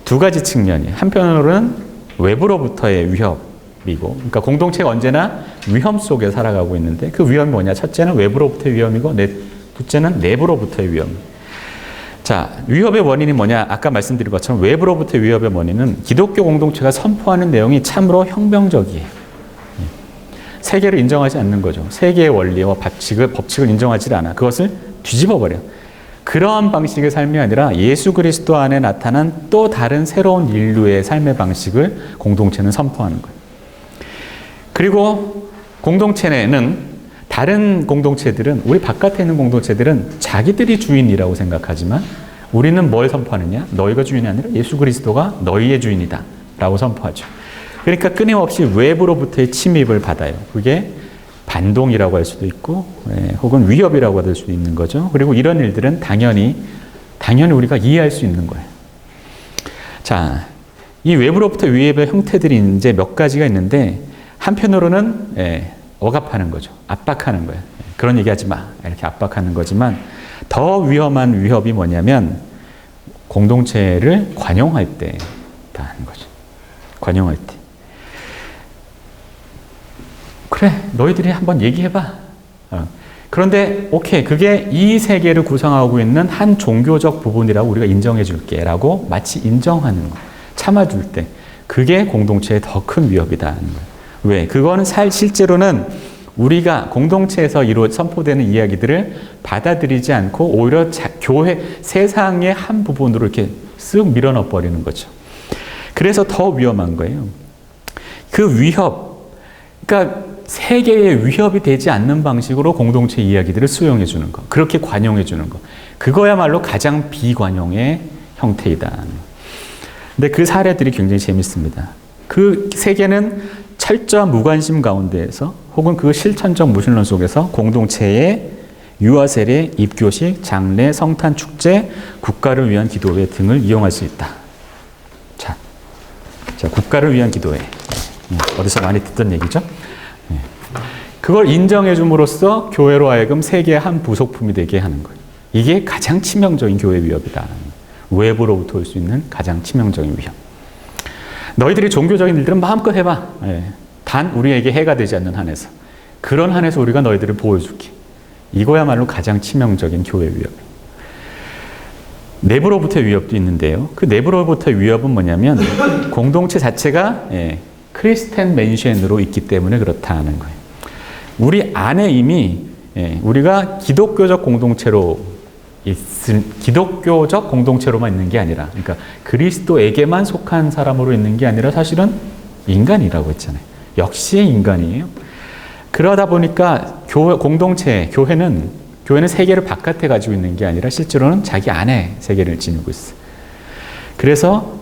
두 가지 측면이에요. 한편으로는 외부로부터의 위협이고, 그러니까 공동체가 언제나 위험 속에 살아가고 있는데, 그 위험이 뭐냐? 첫째는 외부로부터의 위험이고, 둘째는 내부로부터의 위험. 자, 위협의 원인이 뭐냐? 아까 말씀드린 것처럼 외부로부터의 위협의 원인은 기독교 공동체가 선포하는 내용이 참으로 혁명적이에요. 세계를 인정하지 않는 거죠. 세계의 원리와 법칙을 인정하지 않아. 그것을 뒤집어버려. 그러한 방식의 삶이 아니라 예수 그리스도 안에 나타난 또 다른 새로운 인류의 삶의 방식을 공동체는 선포하는 거예요. 그리고 공동체는, 다른 공동체들은, 우리 바깥에 있는 공동체들은 자기들이 주인이라고 생각하지만, 우리는 뭘 선포하느냐? 너희가 주인이 아니라 예수 그리스도가 너희의 주인이다 라고 선포하죠. 그러니까 끊임없이 외부로부터의 침입을 받아요. 그게 반동이라고 할 수도 있고, 혹은 위협이라고 할 수도 있는 거죠. 그리고 이런 일들은 당연히 우리가 이해할 수 있는 거예요. 자, 이 외부로부터 위협의 형태들이 이제 몇 가지가 있는데, 한편으로는 억압하는 거죠. 압박하는 거예요. 그런 얘기하지 마, 이렇게 압박하는 거지만, 더 위험한 위협이 뭐냐면 공동체를 관용할 때 하는 거죠. 관용할 때. 그래, 너희들이 한번 얘기해봐. 그런데 오케이, 그게 이 세계를 구성하고 있는 한 종교적 부분이라고 우리가 인정해 줄게 라고 마치 인정하는 거, 참아줄 때, 그게 공동체의 더 큰 위협이다 하는 거예요. 왜? 그거는 실제로는 우리가 공동체에서 선포되는 이야기들을 받아들이지 않고 오히려 교회, 세상의 한 부분으로 이렇게 쓱 밀어넣어 버리는 거죠. 그래서 더 위험한 거예요. 그 위협, 그러니까 세계의 위협이 되지 않는 방식으로 공동체 이야기들을 수용해 주는 것, 그렇게 관용해 주는 것, 그거야말로 가장 비관용의 형태이다. 근데 그 사례들이 굉장히 재밌습니다. 그 세계는 철저한 무관심 가운데에서, 혹은 그 실천적 무신론 속에서 공동체의 유아세례, 입교식, 장례, 성탄, 축제, 국가를 위한 기도회 등을 이용할 수 있다. 자, 국가를 위한 기도회. 어디서 많이 듣던 얘기죠? 그걸 인정해 줌으로써 교회로 하여금 세계의 한 부속품이 되게 하는 거예요. 이게 가장 치명적인 교회 위협이다. 외부로부터 올 수 있는 가장 치명적인 위협. 너희들이 종교적인 일들은 마음껏 해봐. 단 우리에게 해가 되지 않는 한에서. 그런 한에서 우리가 너희들을 보호해줄게. 이거야말로 가장 치명적인 교회 위협. 내부로부터의 위협도 있는데요. 그 내부로부터의 위협은 뭐냐면 공동체 자체가 크리스텐 맨션으로 있기 때문에 그렇다는 거예요. 우리 안에 이미 우리가 기독교적 공동체로만 있는 게 아니라, 그러니까 그리스도에게만 속한 사람으로 있는 게 아니라 사실은 인간이라고 했잖아요. 역시의 인간이에요. 그러다 보니까 교회는 세계를 바깥에 가지고 있는 게 아니라 실제로는 자기 안에 세계를 지니고 있어요. 그래서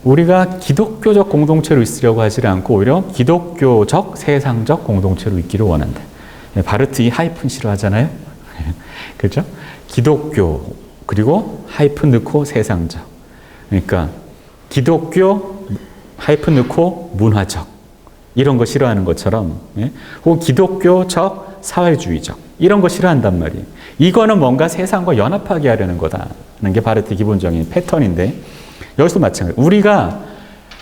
우리가 기독교적 공동체로 있으려고 하지 않고 오히려 기독교적 세상적 공동체로 있기를 원한다. 바르트 이 하이픈 싫어하잖아요. 그렇죠? 기독교 그리고 하이픈 넣고 세상적. 그러니까 기독교 하이픈 넣고 문화적. 이런 거 싫어하는 것처럼, 혹은 기독교적 사회주의적 이런 거 싫어한단 말이에요. 이거는 뭔가 세상과 연합하게 하려는 거다는 게 바르트의 기본적인 패턴인데, 여기서 마찬가지예요.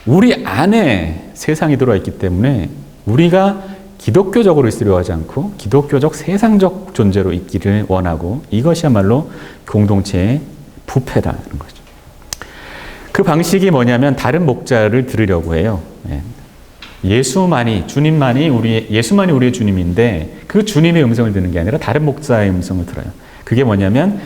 우리 안에 세상이 들어와 있기 때문에 우리가 기독교적으로 있으려 하지 않고 기독교적 세상적 존재로 있기를 원하고, 이것이야말로 공동체의 부패라는 거죠. 그 방식이 뭐냐면 다른 목자를 들으려고 해요. 예수만이 우리의 주님인데 그 주님의 음성을 듣는 게 아니라 다른 목자의 음성을 들어요. 그게 뭐냐면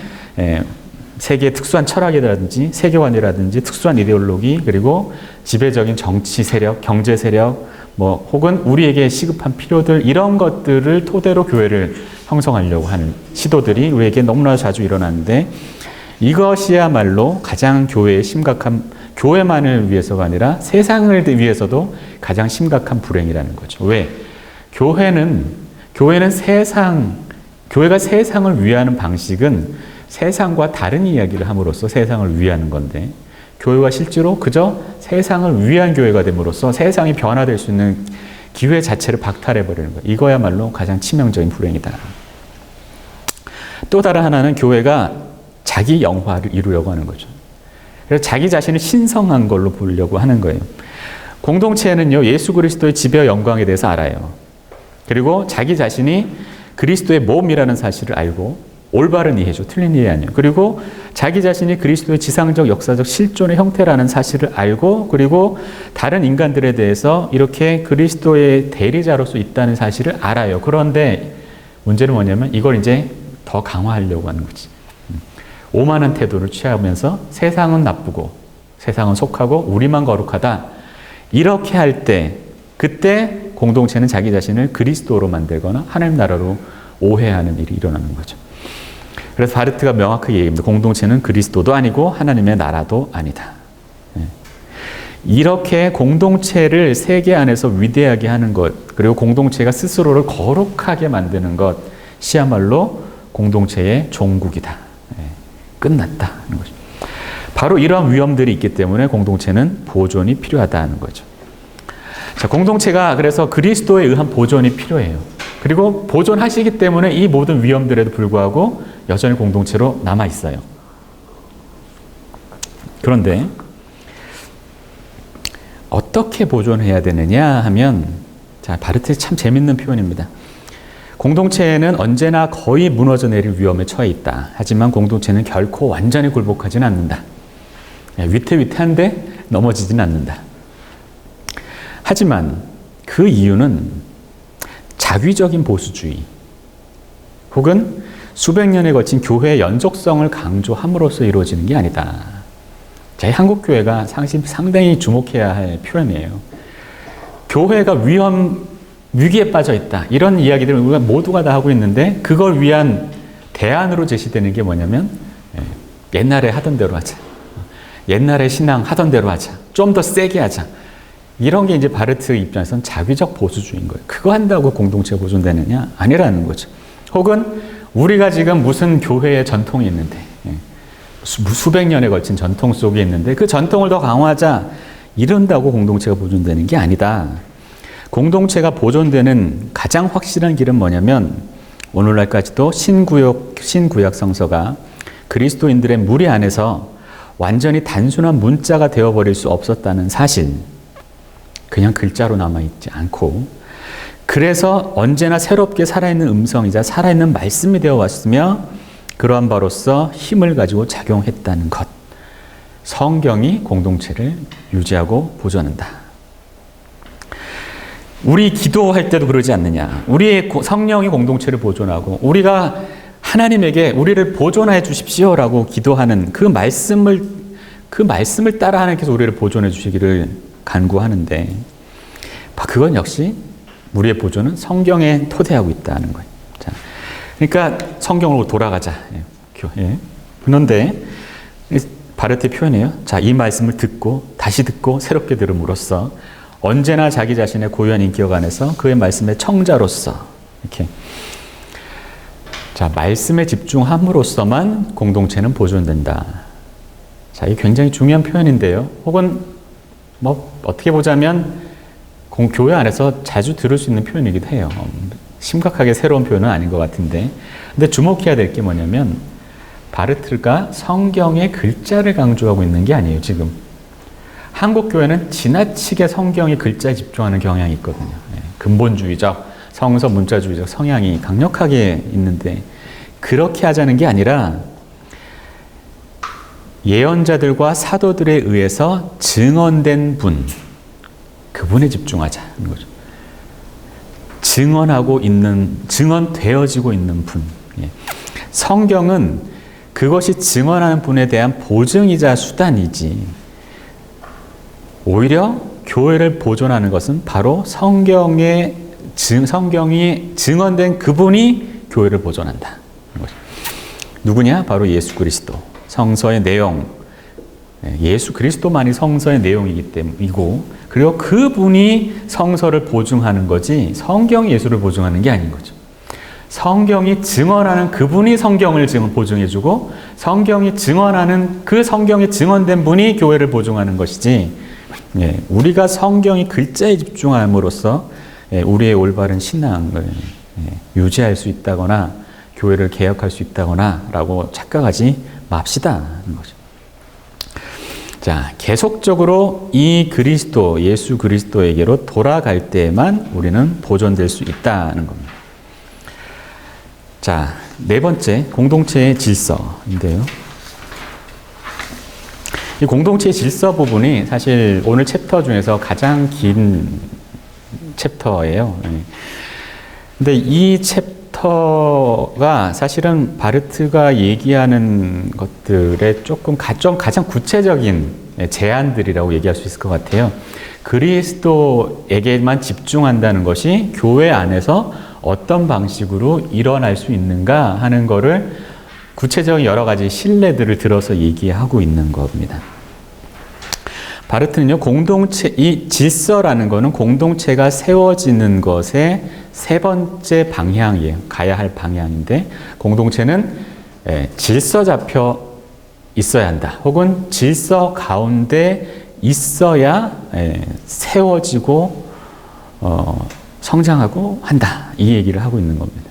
세계의 특수한 철학이라든지 세계관이라든지 특수한 이데올로기, 그리고 지배적인 정치 세력, 경제 세력, 혹은 우리에게 시급한 필요들, 이런 것들을 토대로 교회를 형성하려고 하는 시도들이 우리에게 너무나 자주 일어나는데, 이것이야말로 가장 교회의 심각한, 교회만을 위해서가 아니라 세상을 위해서도 가장 심각한 불행이라는 거죠. 왜? 교회가 세상을 위하는 방식은 세상과 다른 이야기를 함으로써 세상을 위하는 건데, 교회가 실제로 그저 세상을 위한 교회가 됨으로써 세상이 변화될 수 있는 기회 자체를 박탈해버리는 거예요. 이거야말로 가장 치명적인 불행이다. 또 다른 하나는 교회가 자기 영화를 이루려고 하는 거죠. 그래서 자기 자신을 신성한 걸로 보려고 하는 거예요. 공동체는요, 예수 그리스도의 지배와 영광에 대해서 알아요. 그리고 자기 자신이 그리스도의 몸이라는 사실을 알고 올바른 이해죠. 틀린 이해 아니에요. 그리고 자기 자신이 그리스도의 지상적 역사적 실존의 형태라는 사실을 알고, 그리고 다른 인간들에 대해서 이렇게 그리스도의 대리자로서 있다는 사실을 알아요. 그런데 문제는 뭐냐면 이걸 이제 더 강화하려고 하는 거지. 오만한 태도를 취하면서 세상은 나쁘고 세상은 속하고 우리만 거룩하다. 이렇게 할 때, 그때 공동체는 자기 자신을 그리스도로 만들거나 하나님 나라로 오해하는 일이 일어나는 거죠. 그래서 바르트가 명확하게 얘기합니다. 공동체는 그리스도도 아니고 하나님의 나라도 아니다. 이렇게 공동체를 세계 안에서 위대하게 하는 것, 그리고 공동체가 스스로를 거룩하게 만드는 것이야말로 공동체의 종국이다. 끝났다는 거죠. 바로 이러한 위험들이 있기 때문에 공동체는 보존이 필요하다는 거죠. 자, 공동체가 그래서 그리스도에 의한 보존이 필요해요. 그리고 보존하시기 때문에 이 모든 위험들에도 불구하고 여전히 공동체로 남아 있어요. 그런데 어떻게 보존해야 되느냐 하면, 자, 바르트의 참 재밌는 표현입니다. 공동체는 언제나 거의 무너져 내릴 위험에 처해 있다. 하지만 공동체는 결코 완전히 굴복하지는 않는다. 위태위태한데 넘어지진 않는다. 하지만 그 이유는 자위적인 보수주의 혹은 수백 년에 걸친 교회의 연속성을 강조함으로써 이루어지는 게 아니다. 저희 한국교회가 상당히 주목해야 할 표현이에요. 교회가 위기에 빠져 있다. 이런 이야기들을 우리가 모두가 다 하고 있는데, 그걸 위한 대안으로 제시되는 게 뭐냐면, 옛날에 하던 대로 하자. 옛날에 신앙 하던 대로 하자. 좀 더 세게 하자. 이런 게 이제 바르트 입장에서는 자위적 보수주의인 거예요. 그거 한다고 공동체가 보존되느냐? 아니라는 거죠. 혹은 우리가 지금 무슨 교회의 전통이 있는데, 수백 년에 걸친 전통 속에 있는데 그 전통을 더 강화하자. 이런다고 공동체가 보존되는 게 아니다. 공동체가 보존되는 가장 확실한 길은 뭐냐면, 오늘날까지도 신구약 성서가 그리스도인들의 무리 안에서 완전히 단순한 문자가 되어버릴 수 없었다는 사실, 그냥 글자로 남아있지 않고, 그래서 언제나 새롭게 살아있는 음성이자 살아있는 말씀이 되어 왔으며 그러한 바로서 힘을 가지고 작용했다는 것. 성경이 공동체를 유지하고 보존한다. 우리 기도할 때도 그러지 않느냐. 우리의 성령이 공동체를 보존하고 우리가 하나님에게 우리를 보존해 주십시오라고 기도하는 그 말씀을 따라 하나님께서 우리를 보존해 주시기를 간구하는데, 그건 역시 우리의 보존은 성경에 토대하고 있다는 거예요. 자, 그러니까 성경으로 돌아가자. 그런데 바르트의 표현이에요. 자, 이 말씀을 듣고 다시 듣고 새롭게 들음으로써 언제나 자기 자신의 고유한 인격 안에서 그의 말씀의 청자로서 이렇게, 자, 말씀에 집중함으로써만 공동체는 보존된다. 자, 이게 굉장히 중요한 표현인데요. 혹은 어떻게 보자면 교회 안에서 자주 들을 수 있는 표현이기도 해요. 심각하게 새로운 표현은 아닌 것 같은데, 근데 주목해야 될 게 뭐냐면 바르트가 성경의 글자를 강조하고 있는 게 아니에요. 지금 한국 교회는 지나치게 성경의 글자에 집중하는 경향이 있거든요. 근본주의적, 성서 문자주의적 성향이 강력하게 있는데, 그렇게 하자는 게 아니라 예언자들과 사도들에 의해서 증언된 분, 그분에 집중하자는 거죠. 증언되어지고 있는 분. 성경은 그것이 증언하는 분에 대한 보증이자 수단이지, 오히려 교회를 보존하는 것은 바로 성경이 증언된 그분이 교회를 보존한다. 누구냐? 바로 예수 그리스도. 성서의 내용, 예수 그리스도만이 성서의 내용이기 때문이고, 그리고 그분이 성서를 보증하는 거지 성경이 예수를 보증하는 게 아닌 거죠. 성경이 증언하는 그분이 성경을 보증해주고, 성경이 증언하는 그 성경에 증언된 분이 교회를 보증하는 것이지, 우리가 성경이 글자에 집중함으로써 우리의 올바른 신앙을 유지할 수 있다거나 교회를 개혁할 수 있다거나 라고 착각하지 맙시다는 거죠. 자, 계속적으로 이 그리스도, 예수 그리스도에게로 돌아갈 때에만 우리는 보존될 수 있다는 겁니다. 자, 네 번째, 공동체의 질서인데요. 이 공동체의 질서 부분이 사실 오늘 챕터 중에서 가장 긴 챕터예요. 근데 이 챕터가 사실은 바르트가 얘기하는 것들의 가장 구체적인 제안들이라고 얘기할 수 있을 것 같아요. 그리스도에게만 집중한다는 것이 교회 안에서 어떤 방식으로 일어날 수 있는가 하는 거를 구체적인 여러 가지 신뢰들을 들어서 얘기하고 있는 겁니다. 바르트는요, 이 질서라는 것은 공동체가 세워지는 것의 세 번째 방향이에요. 가야 할 방향인데, 공동체는 질서 잡혀 있어야 한다. 혹은 질서 가운데 있어야 세워지고 성장하고 한다. 이 얘기를 하고 있는 겁니다.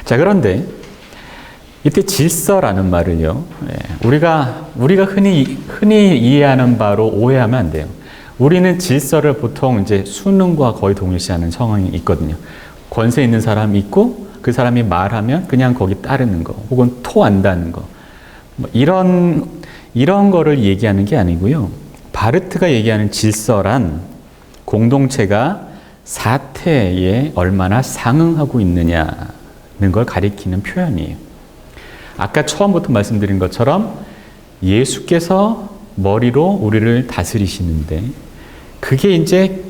자, 그런데 이때 질서라는 말을요, 우리가 흔히 이해하는 바로 오해하면 안 돼요. 우리는 질서를 보통 이제 수능과 거의 동일시하는 상황이 있거든요. 권세 있는 사람이 있고 그 사람이 말하면 그냥 거기 따르는 거, 혹은 토한다는 거, 이런 거를 얘기하는 게 아니고요. 바르트가 얘기하는 질서란 공동체가 사태에 얼마나 상응하고 있느냐는 걸 가리키는 표현이에요. 아까 처음부터 말씀드린 것처럼 예수께서 머리로 우리를 다스리시는데, 그게 이제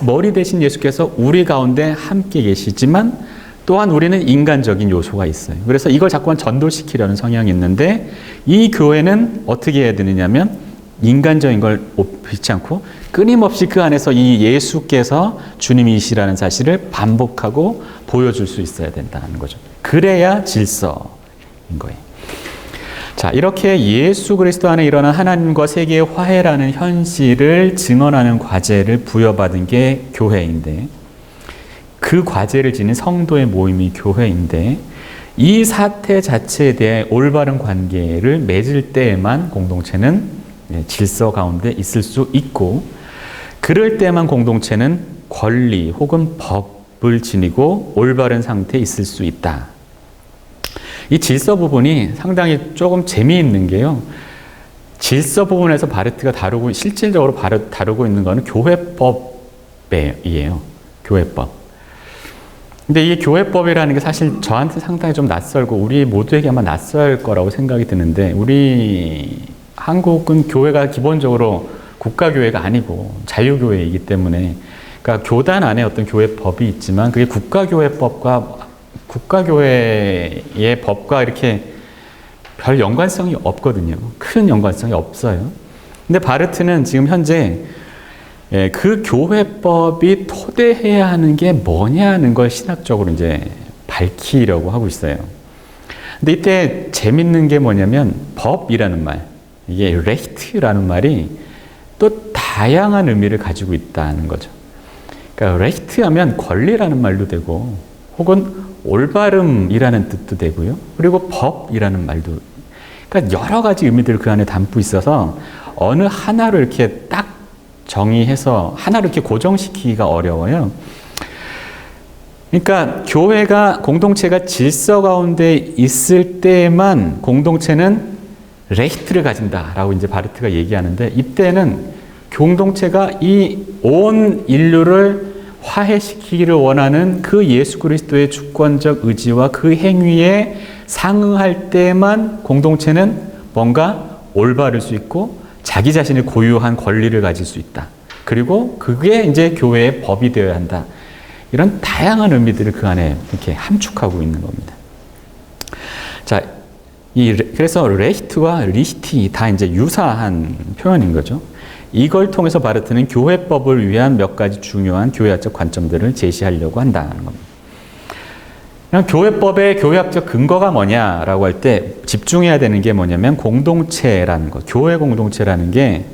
머리 대신 예수께서 우리 가운데 함께 계시지만 또한 우리는 인간적인 요소가 있어요. 그래서 이걸 자꾸만 전도시키려는 성향이 있는데, 이 교회는 어떻게 해야 되느냐면 인간적인 걸 op지 않고 끊임없이 그 안에서 이 예수께서 주님이시라는 사실을 반복하고 보여줄 수 있어야 된다는 거죠. 그래야 질서인 거예요. 자, 이렇게 예수 그리스도 안에 일어난 하나님과 세계의 화해라는 현실을 증언하는 과제를 부여받은 게 교회인데, 그 과제를 지닌 성도의 모임이 교회인데 이 사태 자체에 대해 올바른 관계를 맺을 때에만 공동체는 질서 가운데 있을 수 있고 그럴 때만 공동체는 권리 혹은 법을 지니고 올바른 상태에 있을 수 있다. 이 질서 부분이 상당히 조금 재미있는 게요. 질서 부분에서 바르트가 실질적으로 다루고 있는 것은 교회법이에요. 교회법. 근데 이 교회법이라는 게 사실 저한테 상당히 좀 낯설고 우리 모두에게 아마 낯설 거라고 생각이 드는데 우리 한국은 교회가 기본적으로 국가교회가 아니고 자유교회이기 때문에 그러니까 교단 안에 어떤 교회법이 있지만 그게 국가교회의 법과 이렇게 별 연관성이 없거든요. 큰 연관성이 없어요. 근데 바르트는 지금 현재 그 교회법이 토대해야 하는 게 뭐냐는 걸 신학적으로 이제 밝히려고 하고 있어요. 근데 이때 재밌는 게 뭐냐면 법이라는 말, 이게 레히트라는 말이 또 다양한 의미를 가지고 있다는 거죠. 그러니까 레히트 하면 권리라는 말도 되고 혹은 올바름이라는 뜻도 되고요. 그리고 법이라는 말도 그러니까 여러 가지 의미들을 그 안에 담고 있어서 어느 하나로 이렇게 딱 정의해서 하나로 이렇게 고정시키기가 어려워요. 그러니까 공동체가 질서 가운데 있을 때만 공동체는 레히트를 가진다라고 이제 바르트가 얘기하는데 이때는 공동체가 이 온 인류를 화해시키기를 원하는 그 예수 그리스도의 주권적 의지와 그 행위에 상응할 때만 공동체는 뭔가 올바를 수 있고 자기 자신의 고유한 권리를 가질 수 있다. 그리고 그게 이제 교회의 법이 되어야 한다. 이런 다양한 의미들을 그 안에 이렇게 함축하고 있는 겁니다. 자, 그래서 레히트와 리히티 다 이제 유사한 표현인 거죠. 이걸 통해서 바르트는 교회법을 위한 몇 가지 중요한 교회학적 관점들을 제시하려고 한다는 겁니다. 그냥 교회법의 교회학적 근거가 뭐냐라고 할 때 집중해야 되는 게 뭐냐면 공동체라는 것, 교회 공동체라는 게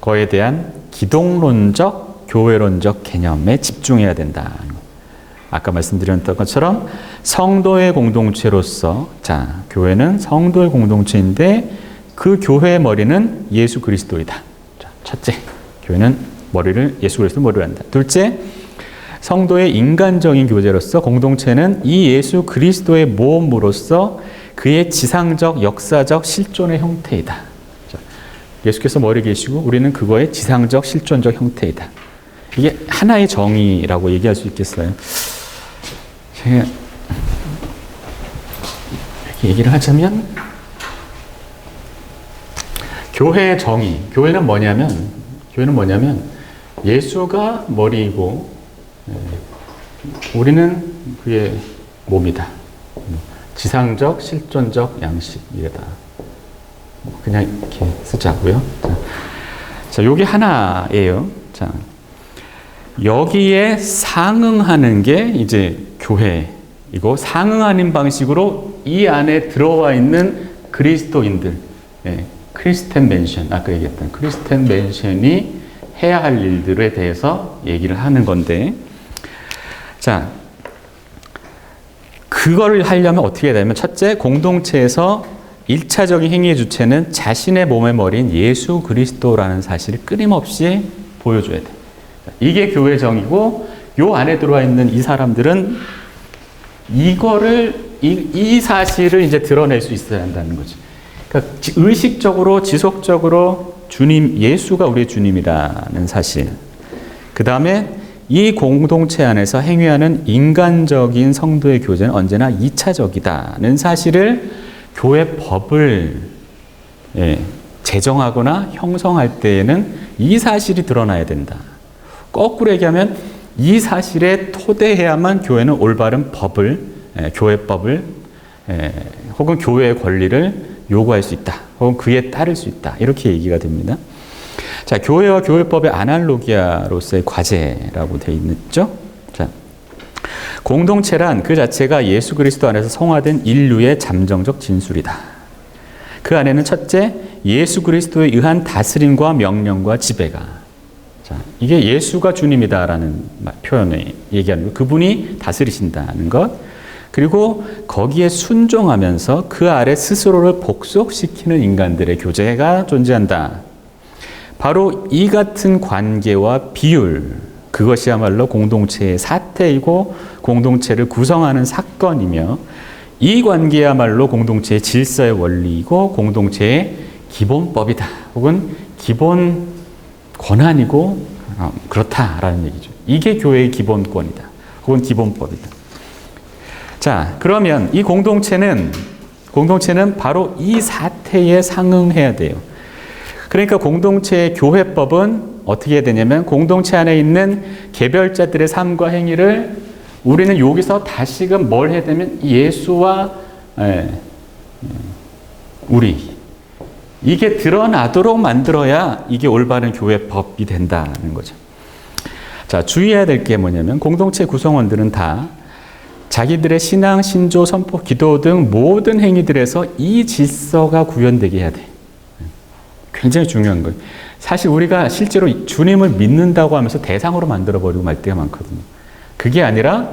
거에 대한 기독론적, 교회론적 개념에 집중해야 된다. 아까 말씀드렸던 것처럼 성도의 공동체로서 교회는 성도의 공동체인데 그 교회의 머리는 예수 그리스도이다. 첫째, 교회는 예수 그리스도 머리로 한다. 둘째, 성도의 인간적인 교제로서 공동체는 이 예수 그리스도의 모험으로서 그의 지상적, 역사적 실존의 형태이다. 예수께서 머리 계시고 우리는 그거의 지상적, 실존적 형태이다. 이게 하나의 정의라고 얘기할 수 있겠어요. 제가 이렇게 얘기를 하자면 교회의 정의, 교회는 뭐냐면 예수가 머리이고 우리는 그의 몸이다. 지상적, 실존적 양식이다. 그냥 이렇게 쓰자고요. 자, 요게 하나예요. 자, 여기에 상응하는 게 이제 교회이고 상응하는 방식으로 이 안에 들어와 있는 그리스도인들, 크리스텐 맨션, 아까 얘기했던 크리스텐 맨션이 해야 할 일들에 대해서 얘기를 하는 건데, 자, 그거를 하려면 어떻게 해야 되냐면, 첫째, 공동체에서 1차적인 행위의 주체는 자신의 몸의 머리인 예수 그리스도라는 사실을 끊임없이 보여줘야 돼. 이게 교회 정이고, 요 안에 들어와 있는 이 사람들은 이 사실을 이제 드러낼 수 있어야 한다는 거지. 그러니까 의식적으로, 지속적으로 예수가 우리의 주님이라는 사실. 그 다음에 이 공동체 안에서 행위하는 인간적인 성도의 교제는 언제나 2차적이다는 사실을 교회 법을 제정하거나 형성할 때에는 이 사실이 드러나야 된다. 거꾸로 얘기하면 이 사실에 토대해야만 교회는 올바른 교회법을 혹은 교회의 권리를 요구할 수 있다. 혹은 그에 따를 수 있다. 이렇게 얘기가 됩니다. 자, 교회와 교회법의 아날로기아로서의 과제라고 되어 있죠. 자, 공동체란 그 자체가 예수 그리스도 안에서 성화된 인류의 잠정적 진술이다. 그 안에는 첫째, 예수 그리스도에 의한 다스림과 명령과 지배가 자, 이게 예수가 주님이다라는 표현을 얘기하는 거. 그분이 다스리신다는 것. 그리고 거기에 순종하면서 그 아래 스스로를 복속시키는 인간들의 교제가 존재한다. 바로 이 같은 관계와 비율, 그것이야말로 공동체의 사태이고 공동체를 구성하는 사건이며 이 관계야말로 공동체의 질서의 원리이고 공동체의 기본법이다. 혹은 기본 권한이고 그렇다라는 얘기죠. 이게 교회의 기본권이다. 혹은 기본법이다. 자, 그러면 이 공동체는 바로 이 사태에 상응해야 돼요. 그러니까 공동체의 교회법은 어떻게 해야 되냐면 공동체 안에 있는 개별자들의 삶과 행위를 우리는 여기서 다시금 뭘 해야 되면 예수와 우리 이게 드러나도록 만들어야 이게 올바른 교회법이 된다는 거죠. 자, 주의해야 될 게 뭐냐면 공동체 구성원들은 다 자기들의 신앙, 신조, 선포, 기도 등 모든 행위들에서 이 질서가 구현되게 해야 돼. 굉장히 중요한 거예요. 사실 우리가 실제로 주님을 믿는다고 하면서 대상으로 만들어버리고 말 때가 많거든요. 그게 아니라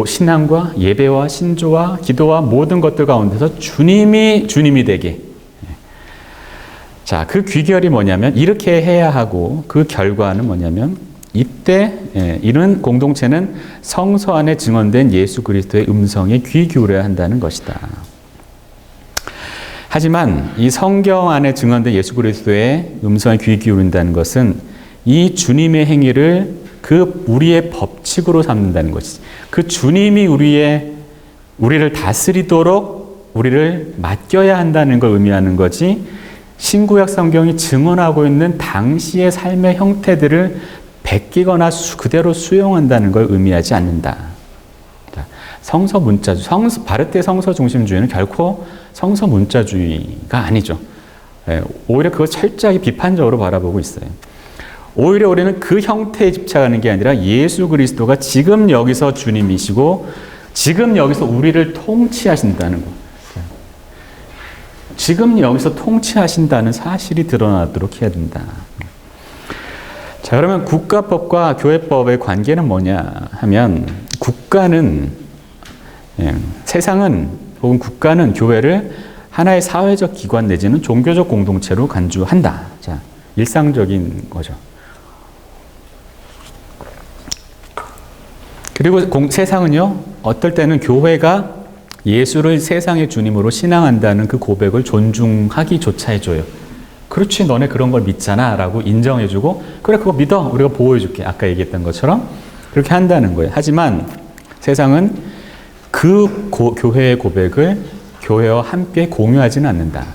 신앙과 예배와 신조와 기도와 모든 것들 가운데서 주님이 되게. 자, 그 귀결이 뭐냐면 이렇게 해야 하고 그 결과는 뭐냐면 이때 이런 공동체는 성서 안에 증언된 예수 그리스도의 음성에 귀 기울여야 한다는 것이다. 하지만 이 성경 안에 증언된 예수 그리스도의 음성에 귀 기울인다는 것은 이 주님의 행위를 그 우리의 법칙으로 삼는다는 것이지. 그 주님이 우리를 다스리도록 우리를 맡겨야 한다는 걸 의미하는 거지. 신구약 성경이 증언하고 있는 당시의 삶의 형태들을 베끼거나 그대로 수용한다는 걸 의미하지 않는다. 성서 문자주의, 바르트의 성서 중심주의는 결코 성서 문자주의가 아니죠. 오히려 그걸 철저하게 비판적으로 바라보고 있어요. 오히려 우리는 그 형태에 집착하는 게 아니라 예수 그리스도가 지금 여기서 주님이시고 지금 여기서 우리를 통치하신다는 것. 지금 여기서 통치하신다는 사실이 드러나도록 해야 된다. 자, 그러면 국가법과 교회법의 관계는 뭐냐 하면 세상은 혹은 국가는 교회를 하나의 사회적 기관 내지는 종교적 공동체로 간주한다. 자, 일상적인 거죠. 그리고 세상은요, 어떨 때는 교회가 예수를 세상의 주님으로 신앙한다는 그 고백을 존중하기조차 해줘요. 그렇지, 너네 그런 걸 믿잖아 라고 인정해주고, 그래, 그거 믿어, 우리가 보호해줄게. 아까 얘기했던 것처럼 그렇게 한다는 거예요. 하지만 세상은 그 교회의 고백을 교회와 함께 공유하지는 않는다.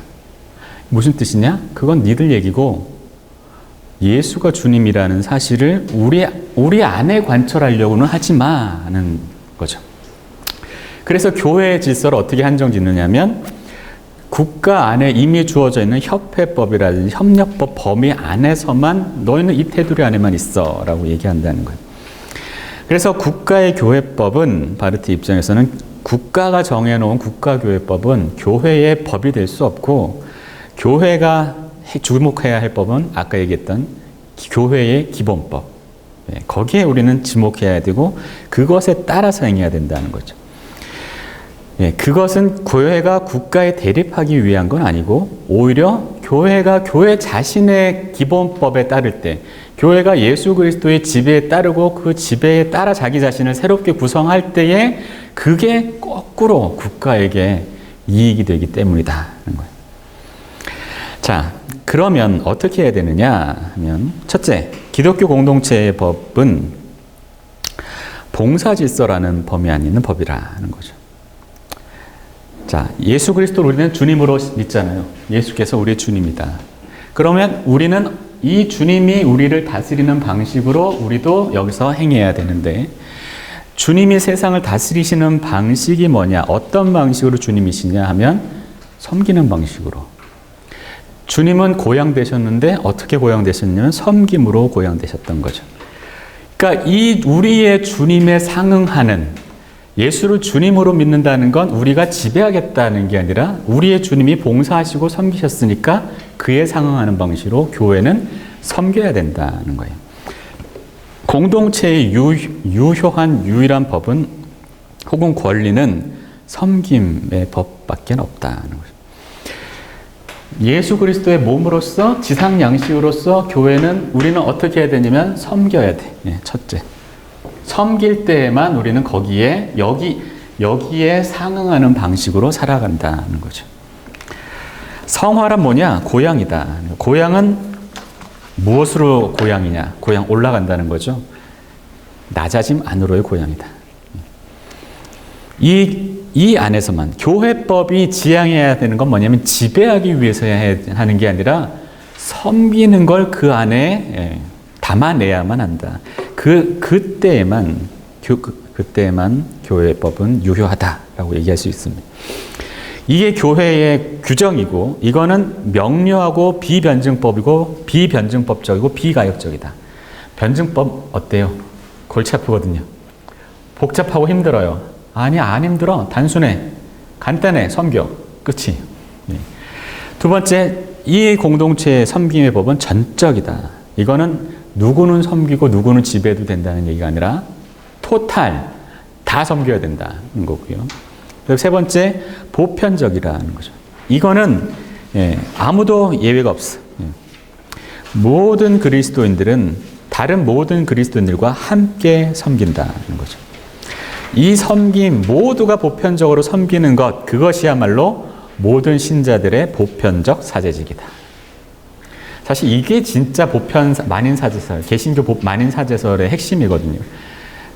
무슨 뜻이냐? 그건 니들 얘기고 예수가 주님이라는 사실을 우리 안에 관철하려고는 하지 마는 거죠. 그래서 교회의 질서를 어떻게 한정짓느냐면 국가 안에 이미 주어져 있는 협회법이라든지 협력법 범위 안에서만 너희는 이 테두리 안에만 있어 라고 얘기한다는 거예요. 그래서 국가의 교회법은 바르트 입장에서는 국가가 정해놓은 국가교회법은 교회의 법이 될 수 없고 교회가 주목해야 할 법은 아까 얘기했던 교회의 기본법. 거기에 우리는 지목해야 되고 그것에 따라서 행해야 된다는 거죠. 그것은 교회가 국가에 대립하기 위한 건 아니고 오히려 교회가 교회 자신의 기본법에 따를 때 교회가 예수 그리스도의 지배에 따르고 그 지배에 따라 자기 자신을 새롭게 구성할 때에 그게 거꾸로 국가에게 이익이 되기 때문이다는 거예요. 자, 그러면 어떻게 해야 되느냐 하면 첫째, 기독교 공동체의 법은 봉사질서라는 범위 안에 있는 법이라는 거죠. 자, 예수 그리스도를 우리는 주님으로 믿잖아요. 예수께서 우리의 주님이다. 그러면 우리는 이 주님이 우리를 다스리는 방식으로 우리도 여기서 행해야 되는데 주님이 세상을 다스리시는 방식이 뭐냐? 어떤 방식으로 주님이시냐 하면 섬기는 방식으로. 주님은 고향되셨는데 어떻게 고향되셨냐면 섬김으로 고향되셨던 거죠. 그러니까 이 우리의 주님에 상응하는 예수를 주님으로 믿는다는 건 우리가 지배하겠다는 게 아니라 우리의 주님이 봉사하시고 섬기셨으니까 그에 상응하는 방식으로 교회는 섬겨야 된다는 거예요. 공동체의 유효한 유일한 법은 혹은 권리는 섬김의 법밖에 없다는 거죠. 예수 그리스도의 몸으로서 지상 양식으로서 교회는 우리는 어떻게 해야 되냐면 섬겨야 돼. 첫째. 섬길 때에만 우리는 여기에 상응하는 방식으로 살아간다는 거죠. 성화란 뭐냐? 고향이다. 고향은 무엇으로 고향이냐? 고향 올라간다는 거죠. 낮아짐 안으로의 고향이다. 이 안에서만 교회법이 지향해야 되는 건 뭐냐면 지배하기 위해서 하는 게 아니라 섬기는 걸 그 안에 담아내야만 한다. 그때에만 교회법은 유효하다라고 얘기할 수 있습니다. 이게 교회의 규정이고 이거는 명료하고 비변증법적이고 비가역적이다. 변증법 어때요? 골치 아프거든요. 복잡하고 힘들어요. 아니, 안 힘들어. 단순해. 간단해. 섬겨. 끝이. 두 번째, 이 공동체의 섬김의 법은 전적이다. 이거는 누구는 섬기고 누구는 지배해도 된다는 얘기가 아니라 토탈 다 섬겨야 된다는 거고요. 그리고 세 번째, 보편적이라는 거죠. 이거는 아무도 예외가 없어. 모든 그리스도인들은 다른 모든 그리스도인들과 함께 섬긴다는 거죠. 이 섬김, 모두가 보편적으로 섬기는 것, 그것이야말로 모든 신자들의 보편적 사제직이다. 사실 이게 진짜 만인사제설, 개신교 만인사제설의 핵심이거든요.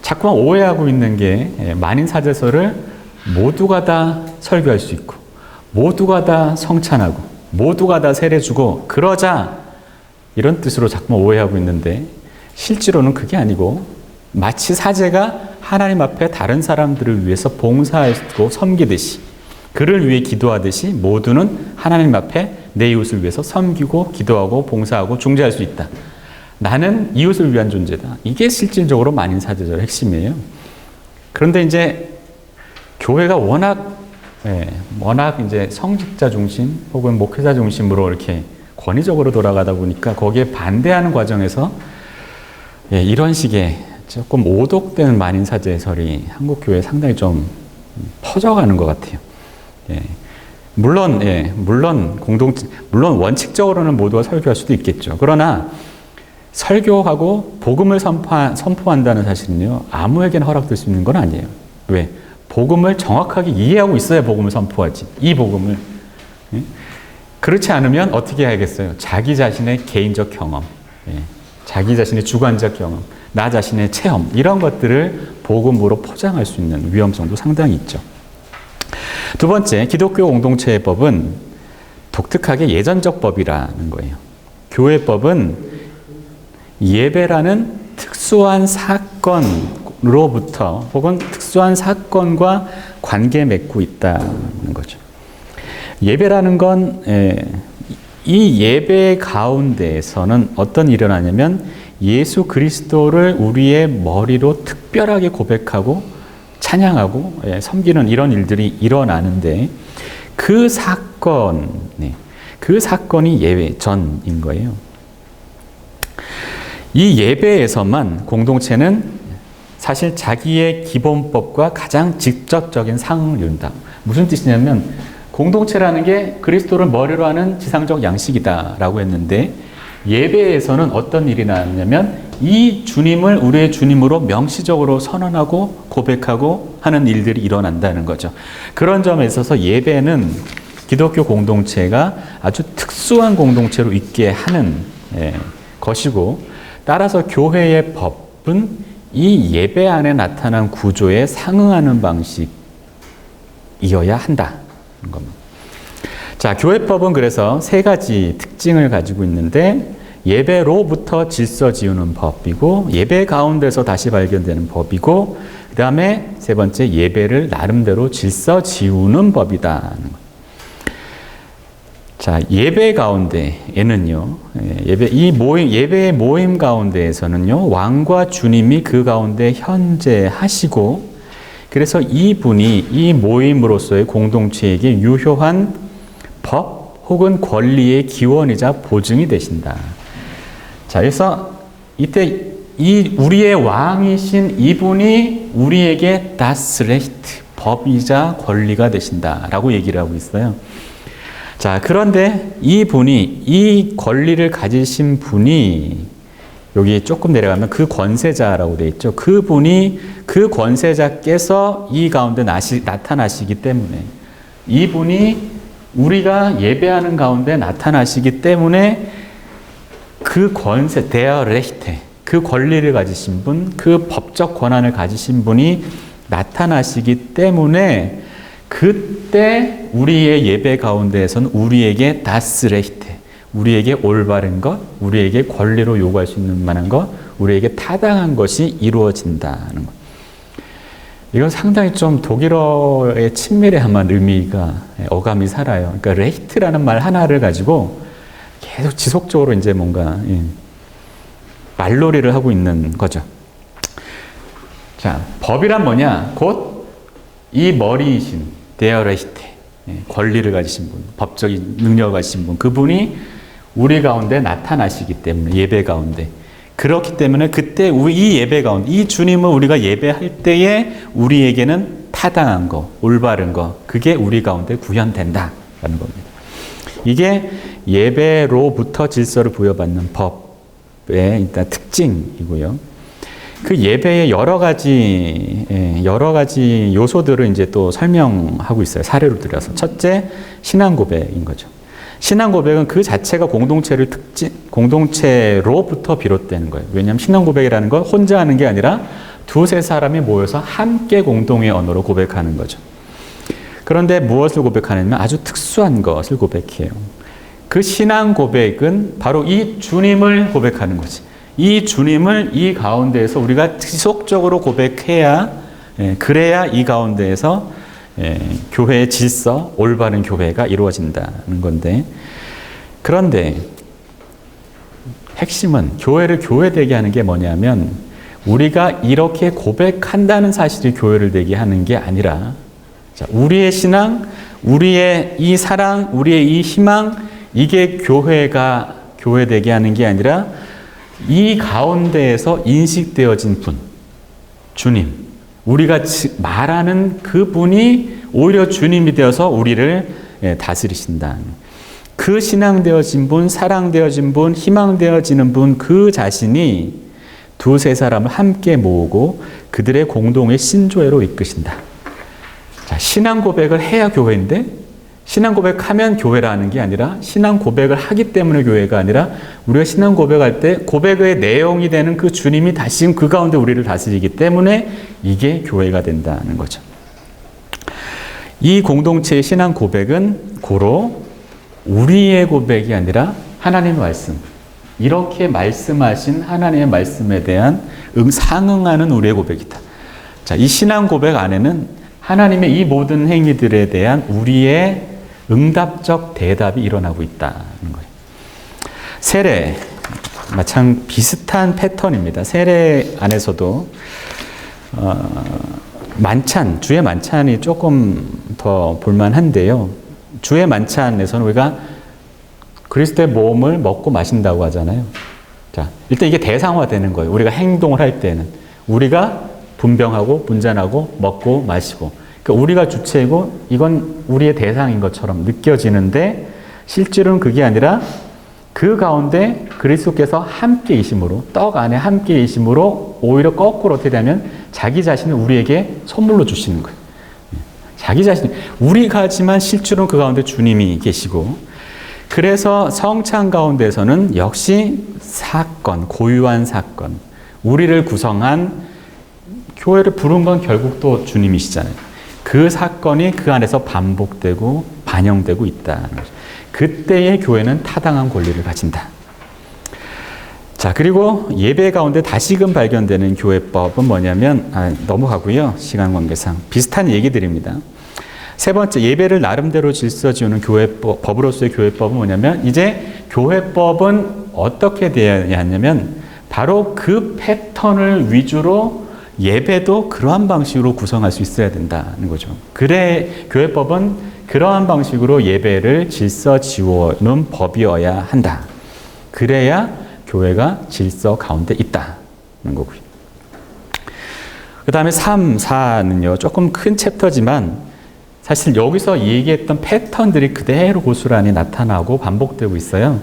자꾸만 오해하고 있는 게 만인사제설을 모두가 다 설교할 수 있고 모두가 다 성찬하고 모두가 다 세례주고 그러자 이런 뜻으로 자꾸만 오해하고 있는데 실제로는 그게 아니고 마치 사제가 하나님 앞에 다른 사람들을 위해서 봉사하고 섬기듯이 그를 위해 기도하듯이 모두는 하나님 앞에 내 이웃을 위해서 섬기고 기도하고 봉사하고 중재할 수 있다. 나는 이웃을 위한 존재다. 이게 실질적으로 만인사제절의 핵심이에요. 그런데 이제 교회가 워낙 이제 성직자 중심 혹은 목회자 중심으로 이렇게 권위적으로 돌아가다 보니까 거기에 반대하는 과정에서 이런 식의 조금 오독된 만인사제설이 한국 교회에 상당히 좀 퍼져가는 것 같아요. 물론 원칙적으로는 모두가 설교할 수도 있겠죠. 그러나 설교하고 복음을 선포한다는 사실은요, 아무에게나 허락될 수 있는 건 아니에요. 왜? 복음을 정확하게 이해하고 있어야 복음을 선포하지. 이 복음을. 그렇지 않으면 어떻게 해야겠어요? 자기 자신의 개인적 경험, 자기 자신의 주관적 경험, 나 자신의 체험, 이런 것들을 복음으로 포장할 수 있는 위험성도 상당히 있죠. 두 번째, 기독교 공동체의 법은 독특하게 예전적 법이라는 거예요. 교회법은 예배라는 특수한 사건으로부터 혹은 특수한 사건과 관계 맺고 있다는 거죠. 예배라는 건 이 예배 가운데에서는 어떤 일이 일어나냐면 예수 그리스도를 우리의 머리로 특별하게 고백하고 찬양하고 섬기는 이런 일들이 일어나는데 그 사건이 예배 전인 거예요. 이 예배에서만 공동체는 사실 자기의 기본법과 가장 직접적인 상응을 이룬다. 무슨 뜻이냐면 공동체라는 게 그리스도를 머리로 하는 지상적 양식이다라고 했는데 예배에서는 어떤 일이 나왔냐면 이 주님을 우리의 주님으로 명시적으로 선언하고 고백하고 하는 일들이 일어난다는 거죠. 그런 점에 있어서 예배는 기독교 공동체가 아주 특수한 공동체로 있게 하는 것이고 따라서 교회의 법은 이 예배 안에 나타난 구조에 상응하는 방식이어야 한다는 겁니다. 자, 교회법은 그래서 세 가지 특징을 가지고 있는데 예배로부터 질서 지우는 법이고 예배 가운데서 다시 발견되는 법이고 그 다음에 세 번째 예배를 나름대로 질서 지우는 법이다. 자, 예배 가운데에는요, 예배의 모임 가운데에서는요, 왕과 주님이 그 가운데 현재하시고, 그래서 이분이 이 모임으로서의 공동체에게 유효한 법 혹은 권리의 기원이자 보증이 되신다. 자, 그래서 이때 이 우리의 왕이신 이분이 우리에게 das Recht, 법이자 권리가 되신다라고 얘기를 하고 있어요. 자, 그런데 이 권리를 가지신 분이 여기 조금 내려가면 그 권세자라고 되어 있죠. 그분이 그 권세자께서 이 가운데 나타나시기 때문에 이분이 우리가 예배하는 가운데 나타나시기 때문에 그 권세, der Rechte, 그 권리를 가지신 분, 그 법적 권한을 가지신 분이 나타나시기 때문에 그때 우리의 예배 가운데에서는 우리에게 das Recht, 우리에게 올바른 것, 우리에게 권리로 요구할 수 있는 만한 것, 우리에게 타당한 것이 이루어진다는 것. 이건 상당히 좀 독일어의 친밀한 의미가 어감이 살아요. 그러니까 레히트라는 말 하나를 가지고 계속 지속적으로 이제 뭔가 말놀이를 하고 있는 거죠. 자, 법이란 뭐냐? 곧 이 머리이신 der Rechte, 권리를 가지신 분, 법적인 능력을 가지신 분, 그분이 우리 가운데 나타나시기 때문에 예배 가운데 그렇기 때문에 그때 이 예배 가운데 이 주님을 우리가 예배할 때에 우리에게는 타당한 거, 올바른 거, 그게 우리 가운데 구현된다라는 겁니다. 이게 예배로부터 질서를 부여받는 법의 일단 특징이고요. 그 예배의 여러 가지 요소들을 이제 또 설명하고 있어요. 사례로 들여서. 첫째, 신앙 고백인 거죠. 신앙 고백은 그 자체가 공동체로부터 비롯되는 거예요. 왜냐하면 신앙 고백이라는 건 혼자 하는 게 아니라 두세 사람이 모여서 함께 공동의 언어로 고백하는 거죠. 그런데 무엇을 고백하냐면 아주 특수한 것을 고백해요. 그 신앙 고백은 바로 이 주님을 고백하는 거지. 이 주님을 이 가운데에서 우리가 지속적으로 고백해야, 그래야 이 가운데에서 교회의 질서, 올바른 교회가 이루어진다는 건데, 그런데 핵심은 교회를 교회되게 하는 게 뭐냐면 우리가 이렇게 고백한다는 사실이 교회를 되게 하는 게 아니라, 자, 우리의 신앙, 우리의 이 사랑, 우리의 이 희망, 이게 교회가 교회되게 하는 게 아니라 이 가운데에서 인식되어진 분, 주님, 우리가 말하는 그분이 오히려 주님이 되어서 우리를 다스리신다. 그 신앙되어진 분, 사랑되어진 분, 희망되어지는 분, 그 자신이 두세 사람을 함께 모으고 그들의 공동의 신조회로 이끄신다. 자, 신앙 고백을 해야 교회인데, 신앙 고백하면 교회라는 게 아니라 신앙 고백을 하기 때문에 교회가 아니라 우리가 신앙 고백할 때 고백의 내용이 되는 그 주님이 다시 그 가운데 우리를 다스리기 때문에 이게 교회가 된다는 거죠. 이 공동체의 신앙 고백은 고로 우리의 고백이 아니라 하나님의 말씀, 이렇게 말씀하신 하나님의 말씀에 대한 상응하는 우리의 고백이다. 자, 이 신앙 고백 안에는 하나님의 이 모든 행위들에 대한 우리의 응답적 대답이 일어나고 있다는 거예요. 세례, 마찬 비슷한 패턴입니다. 세례 안에서도 만찬, 주의 만찬이 조금 더 볼만한데요. 주의 만찬에서는 우리가 그리스도의 몸을 먹고 마신다고 하잖아요. 자, 일단 이게 대상화되는 거예요. 우리가 행동을 할 때는 우리가 분병하고 분잔하고 먹고 마시고, 그러니까 우리가 주체이고 이건 우리의 대상인 것처럼 느껴지는데 실제로는 그게 아니라 그 가운데 그리스도께서 함께이심으로, 떡 안에 함께이심으로 오히려 거꾸로 어떻게 되면 자기 자신을 우리에게 선물로 주시는 거예요. 자기 자신, 우리가 하지만 실제로는 그 가운데 주님이 계시고, 그래서 성찬 가운데서는 역시 사건, 고유한 사건, 우리를 구성한 교회를 부른 건 결국 또 주님이시잖아요. 그 사건이 그 안에서 반복되고 반영되고 있다는 거죠. 그때의 교회는 타당한 권리를 가진다. 자, 그리고 예배 가운데 다시금 발견되는 교회법은 뭐냐면, 넘어가고요. 시간 관계상. 비슷한 얘기들입니다. 세 번째, 예배를 나름대로 질서 지우는 교회법, 법으로서의 교회법은 뭐냐면, 이제 교회법은 어떻게 되어야 하냐면, 바로 그 패턴을 위주로 예배도 그러한 방식으로 구성할 수 있어야 된다는 거죠. 그래, 교회법은 그러한 방식으로 예배를 질서 지우는 법이어야 한다. 그래야 교회가 질서 가운데 있다는 거고요. 그 다음에 3, 4는요. 조금 큰 챕터지만 사실 여기서 얘기했던 패턴들이 그대로 고술 안에 나타나고 반복되고 있어요.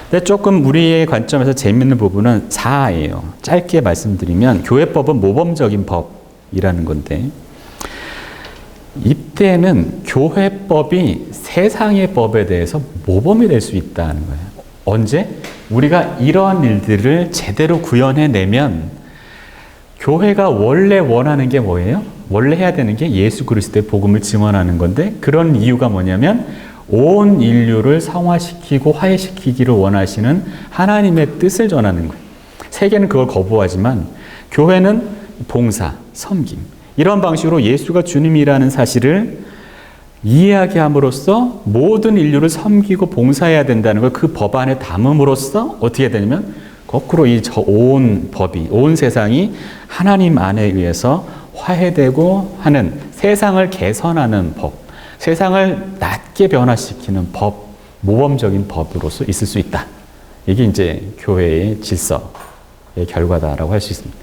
근데 조금 우리의 관점에서 재미있는 부분은 4예요. 짧게 말씀드리면 교회법은 모범적인 법이라는 건데 이때는 교회법이 세상의 법에 대해서 모범이 될 수 있다는 거예요. 언제? 우리가 이러한 일들을 제대로 구현해내면 교회가 원래 원하는 게 뭐예요? 원래 해야 되는 게 예수 그리스도의 복음을 증언하는 건데 그런 이유가 뭐냐면 온 인류를 성화시키고 화해시키기를 원하시는 하나님의 뜻을 전하는 거예요. 세계는 그걸 거부하지만 교회는 봉사, 섬김 이런 방식으로 예수가 주님이라는 사실을 이해하게 함으로써 모든 인류를 섬기고 봉사해야 된다는 걸 그 법 안에 담음으로써 어떻게 되냐면 거꾸로 이 온 법이, 온 세상이 하나님 안에 의해서 화해되고 하는 세상을 개선하는 법, 세상을 낮게 변화시키는 법, 모범적인 법으로서 있을 수 있다. 이게 이제 교회의 질서의 결과다라고 할 수 있습니다.